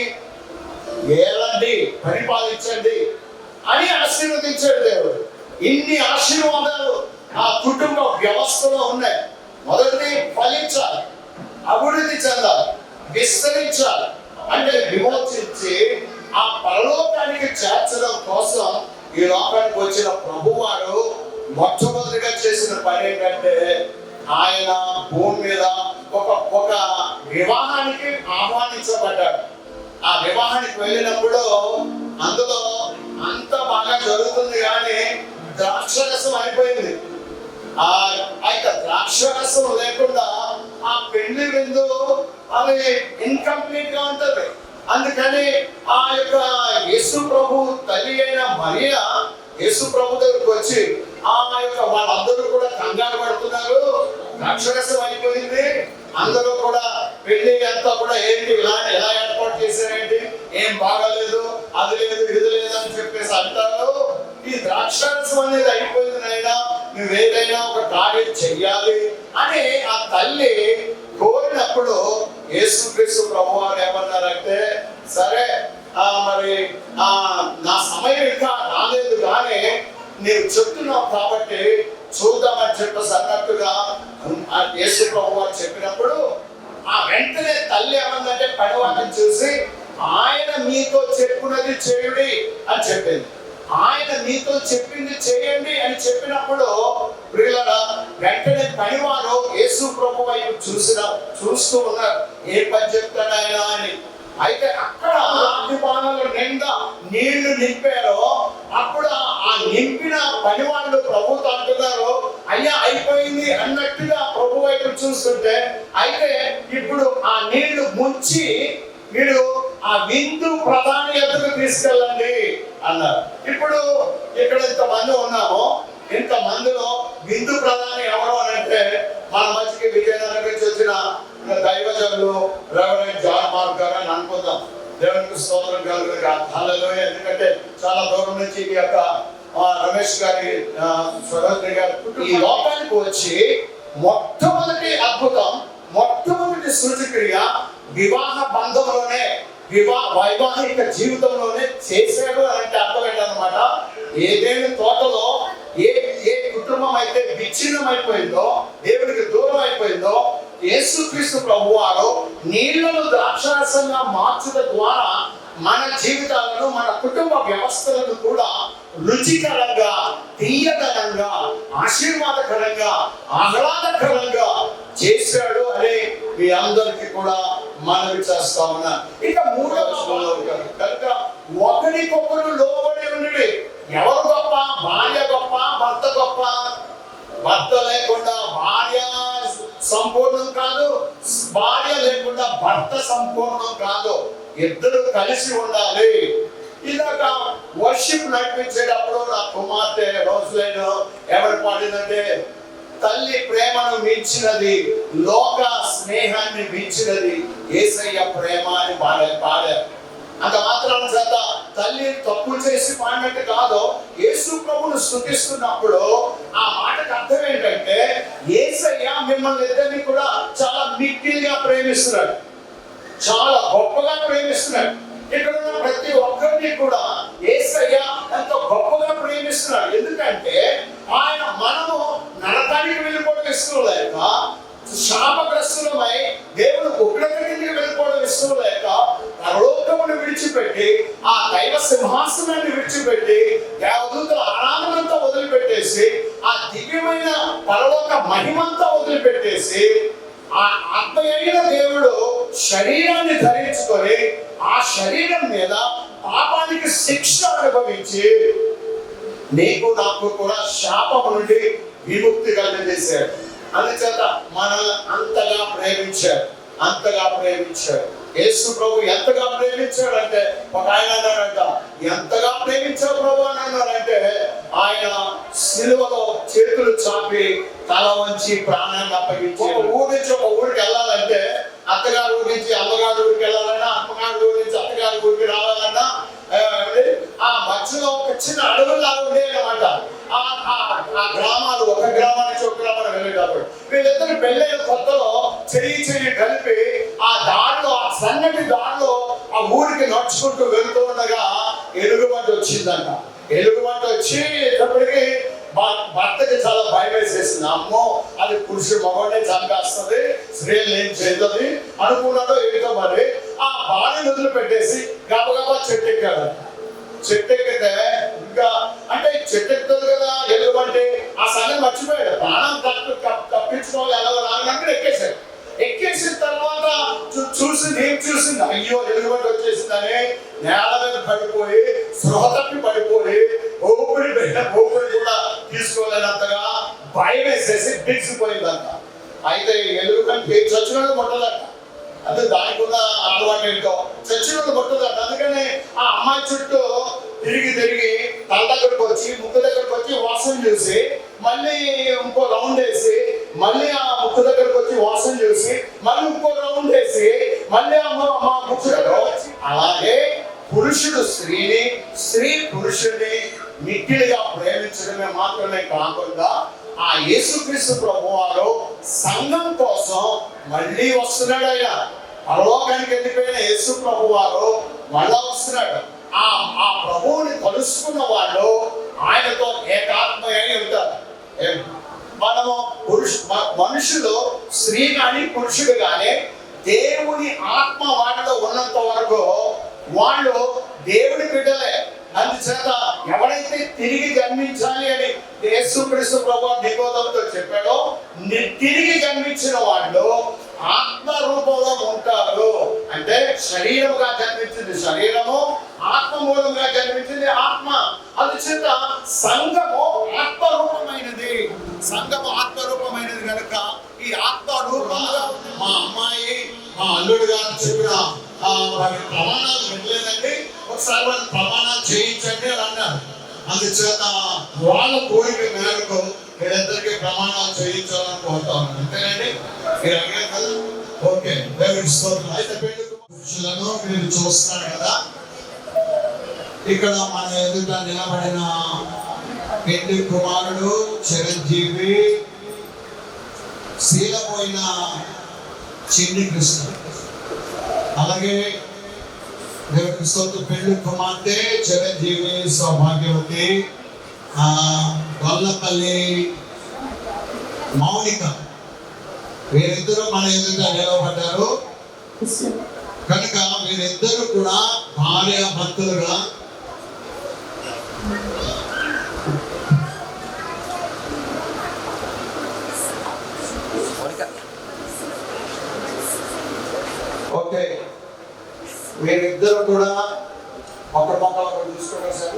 ఏలండి, పరిపాలించండి అని ఆశీర్వదించాడు దేవుడు. ఇన్ని ఆశీర్వాదాలు ఆ కుటుంబ వ్యవస్థలో ఉన్నాయి. మొదటిది ఫలించాలి, అభివృద్ధి చెందాలి, విస్తరించాలి, అంటే విమోచించి ఆ పరలోకానికి చేర్చడం కోసం ఈ లోకానికి వచ్చిన ప్రభువారు మొట్టమొదటిగా చేసిన పని ఏంటంటే ఆయన భూమి మీద ఒక వివాహానికి ఆహ్వానించబడ్డాడు. ఆ వివాహానికి వెళ్ళినప్పుడు అందులో అంత బాగా జరుగుతుంది కానీ ద్రాక్షరసం అయిపోయింది. ఆ యొక్క ద్రాక్షరసం లేకుండా ఆ పెళ్లి విందు అది ఇన్కంప్లీట్ గా ఉంటది. అందుకని ఆ యొక్క యేసు ప్రభు తల్లి అయిన మరియా యేసు ప్రభు దగ్గరకు వచ్చి ఆ యొక్క వాళ్ళందరూ కూడా కంగారు పడుతున్నారు, ద్రాక్షరసం అయిపోయింది, అందరూ కూడా పెళ్లి అంతా కూడా ఏంటి ఎలా ఏర్పాటు చేశారేంటి, ఏం బాగాలేదు, అది లేదు ఇది లేదు అని చెప్పేసి అంటారు. ఈ ద్రాక్షరసం అనేది అయిపోయింది నాయనా, నువ్వేదైనా ఒక కార్యం చెయ్యాలి అని ఆ తల్లి కోరినప్పుడు యేసుక్రీస్తు ప్రభువారు ఏమన్నారంటే, సరే మరి నా సమయం ఇంకా రాలేదు కానీ నీవు చెప్తున్నావు కాబట్టి చూద్దామని చెప్పేసి అన్నట్టుగా యేసు ప్రభువారు చెప్పినప్పుడు ఆ వెంటనే తల్లి ఏమందంటే పనివాటిని చూసి ఆయన మీతో చెప్పున్నది చేయుడి అని చెప్పింది. ఆయన మీతో చెప్పింది చేయండి అని చెప్పినప్పుడు ప్రియులారా వెంటనే పనివారు యేసు ప్రభు వైపు చూస్తూ ఉన్నారు, ఏ పని చెప్తాడు ఆయన అని. అయితే అక్కడ అగ్నిపానాలు నిండా నీళ్లు నింపారో అప్పుడు ఆ నింపిన పనివాళ్ళు ప్రభుతో అంటున్నారు, అయ్యా అయిపోయింది అని నీళ్లు ముంచి మీరు ఆ విందు ప్రధాని ఎదురు తీసుకెళ్ళండి అన్నారు. ఇప్పుడు ఇక్కడ ఇంతమంది ఉన్నాము, ఇంతమందిలో విందు ప్రధాని ఎవరు అని అంటే మన మధ్యకి విజయనగరం నుంచి వచ్చిన దైవజనులు రెవరెండ్ జాన్ మార్క్ గారు అని అనుకుందాం. దేవునికి స్తోత్రం కలుగుతుంది. ఎందుకంటే చాలా దూరం నుంచి ఈ యొక్క రమేష్ గారి సరోజిని గారు ఈ లోకానికి వచ్చి మొట్టమొదటి అద్భుతం, మొట్టమొదటి సూచక్రియ వివాహ బంధంలోనే, వైవాహిక జీవితంలోనే చేశాడు అని అంటే అర్థం ఏంటన్నమాట. ఏదైనా తోటలో ఏ కుటుంబం అయితే విచ్ఛిన్నం అయిపోయిందో, దేవుడికి దూరం అయిపోయిందో, యేసుక్రీస్తు ప్రభువారు నీళ్లను ద్రాక్షారసంగా మార్చడం ద్వారా మన జీవితాలను, మన కుటుంబ వ్యవస్థలను కూడా రుచికరంగా, తీయదనంగా, ఆశీర్వాదకరంగా, ఆహ్లాదకరంగా చేశాడు అని మీ అందరికీ కూడా మనవి చేస్తా ఉన్నా. ఇక మూడవ కనుక ఒకరికొకరు లోబడి ఉండి, ఎవరు గొప్ప? భార్య గొప్ప, భర్త గొప్ప? భర్త లేకుండా భార్య సంపూర్ణం కాదు, భార్య లేకుండా భర్త సంపూర్ణం కాదు. ఇద్దరు కలిసి ఉండాలి. ఇలాగ వర్షిప్ నడిపించేటప్పుడు నా కుమార్తె రోజులైన ఎవరు పాడిందంటే, తల్లి ప్రేమను మించినది, లోక స్నేహాన్ని మించినది యేసయ్య ప్రేమ అని పాడారు. అంత మాత్రం చేత తల్లి తప్పు చేసి పాడినట్టు కాదు. యేసు ప్రభువును స్తుతిస్తున్నప్పుడు ఆ మాటకు అర్థం ఏంటంటే, యేసయ్య మిమ్మల్ని ఇద్దరిని కూడా చాలా మిక్కిలిగా ప్రేమిస్తున్నాడు, చాలా గొప్పగా ప్రేమిస్తున్నాడు. ఇక్కడ ఉన్న ప్రతి ఒక్కరిని కూడా యేసయ్య ఎంతో గొప్పగా ప్రేమిస్తున్నాడు. ఎందుకంటే ఆయన మనము నరకానికి వెళ్ళిపోవడం ఇష్టం లేక, శాపగ్రస్తులమై దేవుడు ఉగ్రత కిందకి వెళ్ళిపోవడం ఇష్టం లేక, పరలోకమును విడిచిపెట్టి, ఆ దైవ సింహాసనాన్ని విడిచిపెట్టి, దేవదూతల ఆరాధనంతా వదిలిపెట్టేసి, ఆ దివ్యమైన పరలోక మహిమంతా వదిలిపెట్టేసి, ఆ ఆత్మయైన దేవుడు శరీరాన్ని ధరించుకొని ఆ శరీరం మీద పాపానికి శిక్ష అనుభవించి నీకు నాకు కూడా శాపము నుండి విముక్తి కలిగజేశాడు. అందుచేత మనల్ని అంతగా ప్రేమించాడు, అంతగా ప్రేమించాడు. యేసు ప్రభు ఎంతగా ప్రేమించాడు అంటే, ఒక ఆయన అన్నాడంట, ఎంతగా ప్రేమించాడు ప్రభు అని అన్నారంటే, ఆయన సిలువలో చేతులు చాపి తల వంచి ప్రాణాన్ని అప్పగించి ఒక ఊరి నుంచి ఒక ఊరికి వెళ్ళాలంటే, అత్తగారి ఊరి నుంచి అమ్మగారి ఊరికి వెళ్ళాలన్నా, అమ్మగారి ఊరి నుంచి అత్తగారి ఊరికి రావాలన్నా ఆ మధ్యలో ఒక చిన్న అడవులాగా ఉండేది అన్నమాట. ఆ గ్రామాలు, ఒక గ్రామం నుంచి ఒక గ్రామాన్ని వెళ్ళేటప్పుడు వీళ్ళిద్దరు పెళ్ళైన కొత్తలో చెయ్యి కలిపి ఆ దారిలో, ఆ సన్నటి దారిలో ఆ ఊరికి నడుచుకుంటూ వెళ్తూ ఉండగా ఎలుగుబంటి వచ్చిందంట. ఎలుగుబంటి వచ్చేటప్పటికి భర్తకి చాలా భయం వేసేసింది. అమ్మో, అది పురుషుడు మగవాడిని చంపేస్తుంది, స్త్రీలు ఏం చేయదు అనుకున్నాడో ఏదో. మరి ఆ భార్యను వదిలిపెట్టేసి గబగబా చెట్టు ఎక్కాడు. చెట్టు ఎక్కితే ఇంకా అంటే చెట్టు ఎక్కుతుంది కదా ఎలుగుబంటి, ఆ సంగతి మర్చిపోయాడు. ప్రాణం తప్పించుకోవాలి ఎలా రాగానే ఎక్కేశాడు. ఎక్కేసిన తర్వాత చూసింది, అయ్యో ఎలుగుబంటి వచ్చేసిందని నేల మీద పడిపోయి, స్పృహ తప్పి పడిపోయి, ఊపిరి కూడా తీసుకోలేనంతగా భయం వేసేసి బిగిసిపోయిందంట. అయితే ఎలుగుబంటి చచ్చినట్టు ముట్టదంట. అదే దానికి ఉన్న అలవాటు ఏంటో, చచ్చినట్టు ముట్టదంట. అందుకని ఆ అమ్మాయి చుట్టూ తిరిగి తల దగ్గరకు వచ్చి, ముక్కు దగ్గరకు వచ్చి వాసన చూసి, మళ్ళీ ఇంకో రౌండ్ వేసి, మళ్ళీ ఆ ముక్కు దగ్గరకు వచ్చి వాసన చూసి, మళ్ళీ ఇంకో రౌండ్ వేసి, మళ్ళీ మా ముక్కు దగ్గర వచ్చి, అలాగే పురుషుడు స్త్రీని, స్త్రీ పురుషుడిని మిక్కిలిగా ప్రేమించడమే మాత్రమే కాకుండా, ఆ యేసుక్రీస్తు ప్రభువారు సంఘం కోసం మళ్ళీ వస్తున్నాడు. ఆయన పరలోకానికి వెళ్ళిపోయిన యేసు ప్రభువారు మళ్ళా వస్తున్నాడు. ఆ ప్రభువుని కలుసుకున్న వాళ్ళు ఆయనతో ఏకాత్మయ్య ఉంటారు. మనము మనుషులు, స్త్రీ కానీ పురుషుడు కానీ, దేవుని ఆత్మ వాటిలో ఉన్నంత వరకు వాళ్ళు దేవుడి బిడ్డలే. అందుచేత ఎవరైతే తిరిగి జన్మించాలి అని యేసుక్రీస్తు ప్రభువు నికోదేముతో చెప్పాడో, తిరిగి జన్మించిన వాళ్ళు ఆత్మ రూపంలో ఉంటారు. అంటే శరీరముగా జన్మించింది శరీరము, ఆత్మ మూలంగా జన్మించింది ఆత్మ. అందుచేత సంఘము ఆత్మరూపమైనది. సంఘము ఆత్మరూపమైనది కనుక ఈ ఆత్మ రూపంగా మా అమ్మాయి, మా అల్లుడు గారు చెప్పిన వారి ప్రమాణాలు వినలేదండి, ఒకసారి వారి ప్రమాణాలు చేయించండి అని అన్నారు. అందుచేత వాళ్ళ కోరిక మేరకు వీళ్ళిద్దరికి ప్రమాణాలు చేయించాలని కోరుతా ఉన్నాను. అంతేనండి, మీరు అడిగారు కదా. ఓకే, దేవుడి స్తోత్రం. అయితే పెళ్లి పురుషులను మీరు చూస్తున్నారు కదా, ఇక్కడ మన ఎదుట నిలబడిన పెళ్లి కుమారుడు చిరంజీవి, శీలపోయిన చిన్ని కృష్ణ, అలాగే దేవుడి స్తోత్రం పెళ్లి కుమార్తె చిరంజీవి సౌభాగ్యవతి, గొల్లపల్లి మౌనిక, వీరిద్దరూ మన ఎదుట నిలబడ్డారు కనుక వీరిద్దరూ కూడా భార్య భర్తలుగా ఓకే, వీరిద్దరు కూడా ఒకరికొకరు ఒకరు చూసుకోవాలి సార్.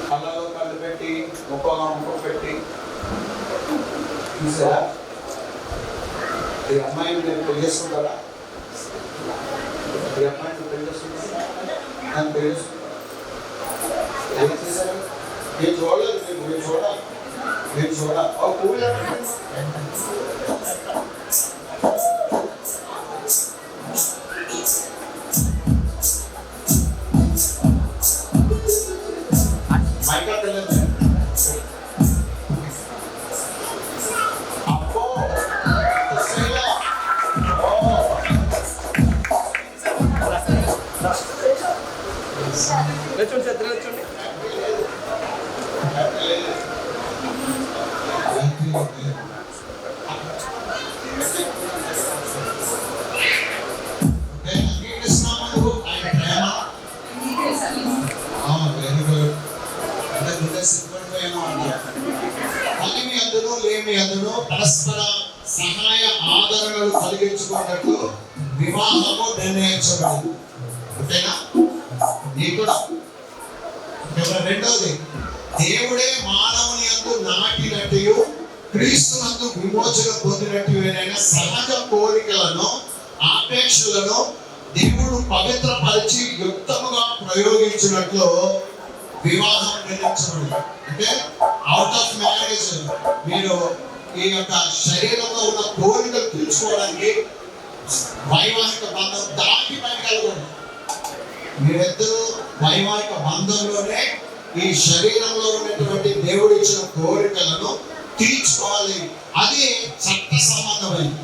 కళ్ళలో కళ్ళు పెట్టి ముఖంలో ముఖం పెట్టి చూసారా? ఈ అమ్మాయిని నేను పెళ్లి చేసుకుంటారా? ఈ అమ్మాయిని పెళ్లి చేసుకుంటారా? నన్ను పెళ్లి చేసుకుంటారా? ఏం చేశారు? నేను చూడలేదు, మీరు చూడాలి, నేను చూడాలి. ఒక పూలు పరస్పర సహాయ ఆదరణలు కలిగించుకున్నట్లు వివాహము నిర్ణయించబడింది. అంతేనా? నీకు కూడా రెండవది, దేవుడే మానవుని యందు నాటినట్టు క్రీస్తునందు విమోచన పొందినట్టువైన సహజ కోరికలను ఆపేక్షలను దేవుడు పవిత్రపరిచి యుక్తముగా ప్రయోగించినట్లు వివాహం నిర్ణయించబడింది. అంటే అవుట్ ఆఫ్ మ్యారేజ్ మీరు ఈ యొక్క శరీరంలో ఉన్న కోరికలు తీర్చుకోవడానికి వైవాహిక బంధం దాటి బయటకెళ్ళకూడదు. మీరిద్దరూ వైవాహిక బంధంలోనే ఈ శరీరంలో ఉన్నటువంటి దేవుడు ఇచ్చిన కోరికలను తీర్చుకోవాలి. అది చట్ట సంబంధమైనది,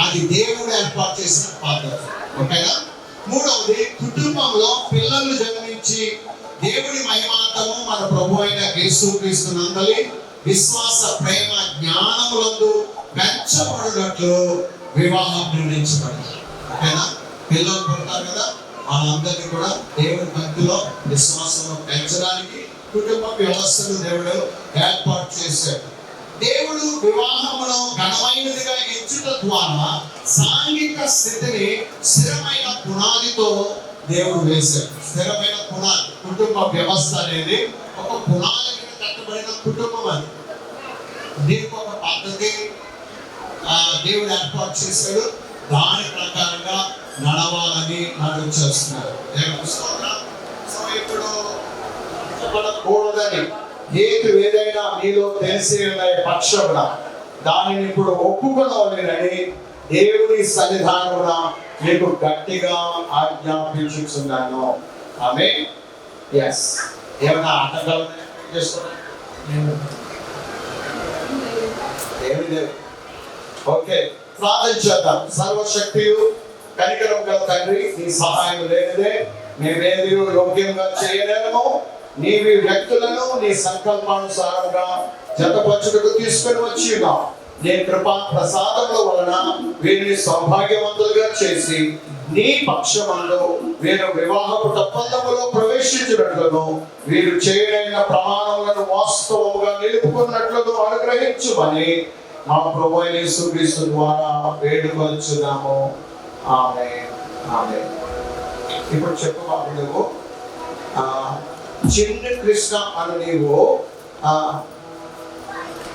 అది దేవుడు ఏర్పాటు చేసిన పద్ధతి. ఓకేనా? మూడవది, కుటుంబంలో పిల్లలు జన్మించి దేవుడి మహిమార్థము మన ప్రభు అయిన యేసుక్రీస్తు నందలి విశ్వాస ప్రేమ జ్ఞానములందు పెంచబడినట్లు వివాహం నిర్ణయించబడింది. ఓకేనా? పిల్లలు పుడతారు కదా, వాళ్ళందరినీ కూడా దేవుడి భక్తిలో విశ్వాసంలో పెంచడానికి కుటుంబ వ్యవస్థను దేవుడు ఏర్పాటు చేశాడు. దేవుడు వివాహమును ఘనమైనదిగా ఎంచుట ద్వారా సాంఘిక స్థితిని స్థిరమైన పునాదితో దేవుడు వేశాడు. స్థిరమైన పునాది, కుటుంబ వ్యవస్థ అనేది ఒక పునాది మీద కట్టబడిన కుటుంబం. అది దీనికి ఒక పద్ధతి దేవుడు ఏర్పాటు చేశాడు. దాని ప్రకారంగా నడవాలని నడుచు చేస్తున్నారు. సో ఇప్పుడు చెప్పకూడదని ఏది ఏదైనా మీలో తెలిసి పక్షమున దానిని ఇప్పుడు ఒప్పుకొనవలెనని దేవుని సన్నిధానమున మీకు గట్టిగా ఆజ్ఞాపించుచున్నాను. ఆమేన్. yes ఏమైనా ఆటంకాలు చేసుకోండి, ఏమి లేవు. ఓకే, ప్రార్థన చేద్దాం. సర్వశక్తియు కనికరం గల తండ్రి, నీ సహాయం లేనిదే మేమేది యోగ్యంగా చేయలేము. నీవి వ్యక్తులను నీ సంకల్పానుసారంగా జతపరచుటకు తీసుకొని వచ్చి ఉన్నావు. నీ కృపా ప్రసాదముల వలన వీరిని సౌభాగ్యవంతులుగా చేసి నీ పక్షమందు వీరు వివాహపు ఒప్పందములో ప్రవేశించినట్లును వీరు చేయడైన ప్రమాణములను వాస్తవముగా నిలుపుకున్నట్లును అనుగ్రహించుమని మా ప్రభువైన యేసుక్రీస్తు ద్వారా వేడుకొనుచున్నాము. ఆమేన్. ఆమేన్. ఇప్పుడు చెప్పు బాబు, నువ్వు చిన్ని కృష్ణ అని నీవు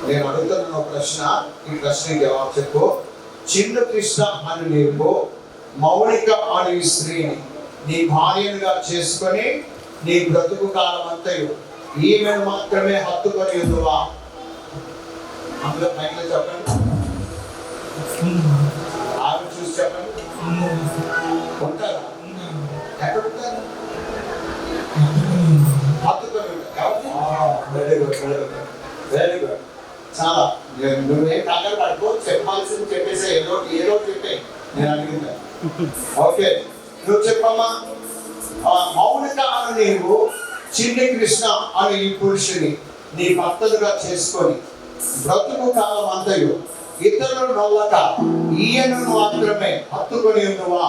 నేను అడుగుతున్న ప్రశ్న, ఈ ప్రశ్నకి జవాబు చెప్పు. చిన్న కృష్ణ అని నీవు మౌనిక అనే ఈ స్త్రీని నీ భార్యనుగా చేసుకొని నీ బ్రతుకు కాలం అంతయు ఈమెను మాత్రమే హత్తుకొని ఉందువా? అందులో పైన చెప్పండి, ఆమె చూసి చెప్పండి. ఉంటారా? ఎక్కడ ఉంటారు? హత్తుకొని ఉంటారు. Very good, very good, very good. చాలా నువ్వేం కంగారు పడుకో, చెప్పాల్సింది చెప్పేసే. ఏదో చెప్పే, నేను అడిగిందా? ఓకే, నువ్వు చెప్పమ్మా. మౌనిక అను నీవు చిన్ని కృష్ణ అనే ఈ పురుషుని నీ భర్తలుగా చేసుకొని బ్రతుకు కాలం అంతయు ఇతరులు నొల్లక ఈయనను మాత్రమే హత్తుకొని ఉన్నవా?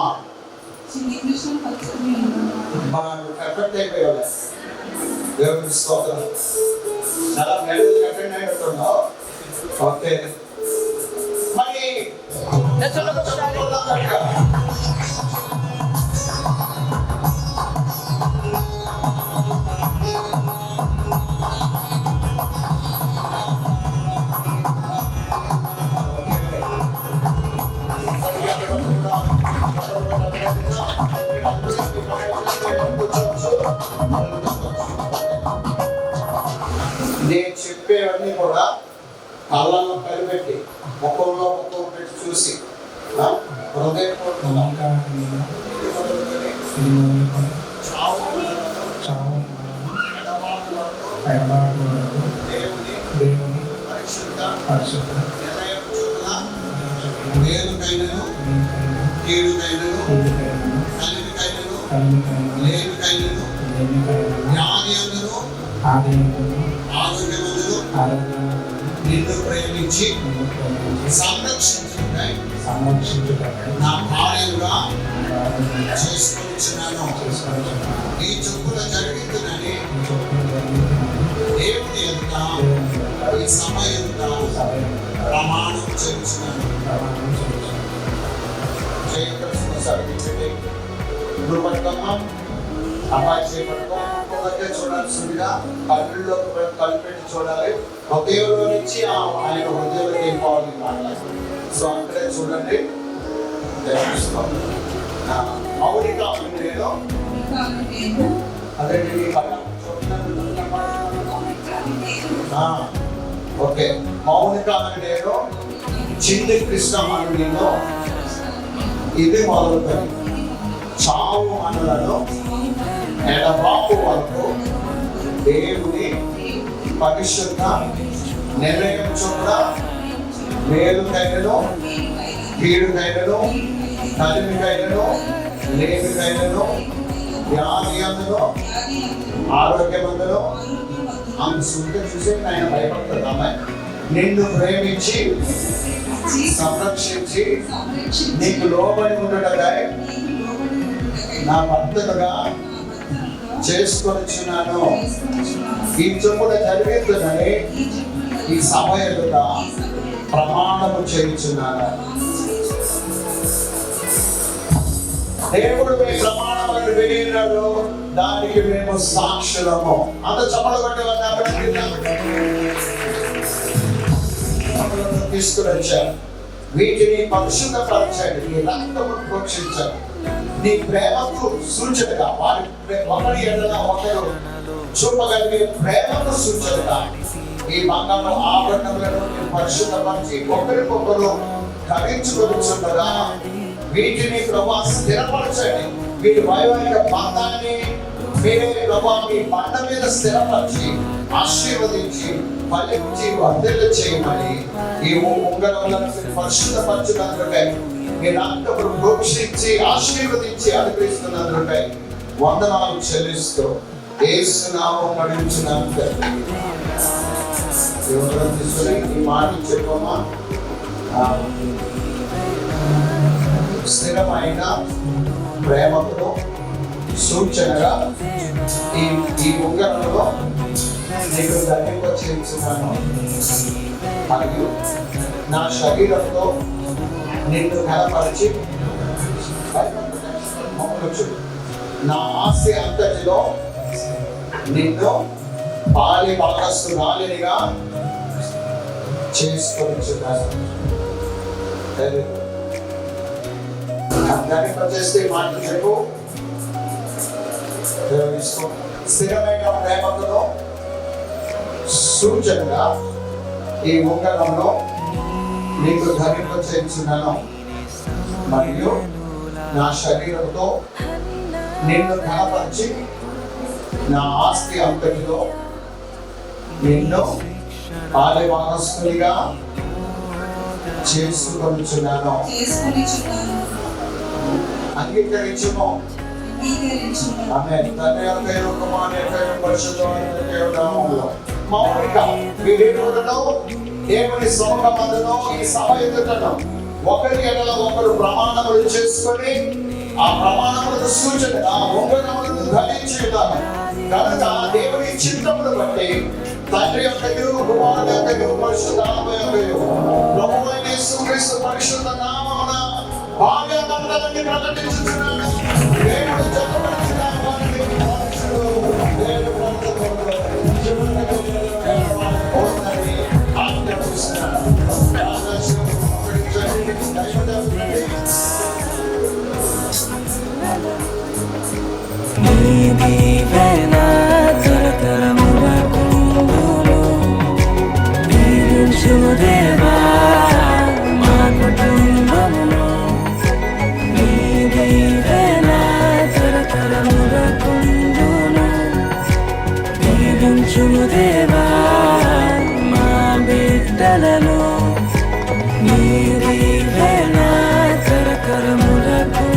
కరెక్ట్ అయిపోయావు. దేవుని స్తోత్రం. చాలా మెడల్ అటెండ్ అయినట్టున్నావు. ఓకే, మరి నేను చెప్పేవన్నీ కూడా కళ్ళను కలిపెట్టి ముఖంలో ముఖం పెట్టి చూసి మేలుకైనను కీడుకైనను కలిమికైనను లేమికైనను జ్ఞానియందును ఆరోగ్యమందును నిన్ను ప్రేమించి సంరక్షించుటకై నా భార్యగా చేసుకొనిచున్నాను. ఈ చొప్పున జరిగిందని దేవుని యొక్క ఈ సమయం ప్రమాణం చేస్తున్నాను. ఇప్పుడు పట్టుకోమ్మా, అమ్మాయి చేపట్టుకో. ఒక్కొక్కటే చూడాల్సిందిగా కళ్ళల్లో కలిపెట్టి చూడాలి. హృదయంలో నుంచి ఆయన హృదయంలో వెళ్ళిపోవాలి మాట్లాడాలి. సో అక్కడే చూడండి. మౌనిక నేను అదే ఓకే, మౌనిక అని నేను చిన్ని కృష్ణ అని నేను ఇది మొదలుకొని చావు అనులను ఎడబాపు వరకు దేవుని పరిశుద్ధ నిర్ణయం చొప్పున మేలుకైనను కీడుకైనను కలిమికైనను లేమికైనను వ్యాధి అందును ఆరోగ్యమందును ఆమె సుందర చూసే ఆయన భయపడుతుంది. అమ్మాయి నిన్ను ప్రేమించి సంరక్షించి నీకు లోబడి ఉండటకై నా భర్తలుగా చేసుకొనిచున్నాను. ఈ చొప్పున జరిగిందని ఈ సమయంలో ప్రమాణము చేయించున్నాను. దేవుడు మీ ప్రమాణములను వినినాడు, దానికి మేము సాక్షులము. అంత చప్పలు కొట్టి తీసుకుని వచ్చారు. వీటిని పరిశుద్ధపరచండి, నీ రక్తము ప్రోక్షించండి. నీ ప్రేమకు సూచనగా ఒకరి ఎడల ఒకరు చూపగలిగే ప్రేమకు సూచనగా ఈ బంగారు ఆభరణములను పరిశుద్ధపరిచి ఒకరికొకరు ధరించుకొనిచుండగా వీటిని ప్రభా స్థిరపరచండి. వీటి వైవాహిక బంధాన్ని మీరే ప్రభా మీ బండ మీద స్థిరపరిచి ఆశీర్వదించి ఫలించి వర్ధిల్లు చేయమని ఈ ఉంగరములను పరిశుద్ధపరచునందుకై మీ రక్తమును ప్రోక్షించి ఆశీర్వదించి అనుగ్రహిస్తున్నందుకై వందనాలు చెల్లిస్తూ యేసు నామమున అడుగుచున్నాను తండ్రి. ఈ మాట చెప్పమ్మా. స్థిరమైన ప్రేమకు సూచనగా ఈ ఉంగరంలో నీకు ధరింపచేస్తున్నాను మరియు నా శరీరంలో నిన్ను కనపరిచి నా ఆస్తి అంతటిలో నిన్ను పాలి భాగస్తురాలినిగా చేసుకొనిచున్నాను. ధరింపజేస్తే మాటలు చెప్పు. స్థిరమైన ప్రేమకును సూచనగా ఈ ఉంగరంలో నీకు ధరింపచేస్తున్నాను, మరియు నా శరీరంతో నిన్ను ఘనపరిచి నా ఆస్తి అంతటిలో నిన్ను పాలివారసునిగా చేసుకొనుచున్నాను. అంగీకరించుము. ఆమేన్. తండ్రి యొక్క కుమారుని యొక్క పరిశుద్ధమైన నామములో మౌనిక వీరిరువులను దేవుని సముఖమందును ఈ సభ ఎదుటను ఒకరి ఎడల ఒకరు ప్రమాణములు చేసుకొని ఆ ప్రమాణములకు సూచనగా ఉంగరములను ధరించి ఉన్నారు కనుక దేవుని చిత్తమును బట్టి తండ్రి యొక్క కుమారుని యొక్క పరిశుద్ధాత్మ యొక్క ప్రభువైన యేసుక్రీస్తు పరిశుద్ధ నామమున భార్యాభర్తలని ప్రకటించుచున్నాను. దేవుడు చెప్పబడిన వారిని మనుషులు దేవుడు దేవా మా కుటుంబమును నీ దీవెన తరతరములకుండును. దీవించుము దేవా మా బిడ్డలను నీ దీవెన తరతరములకుండును.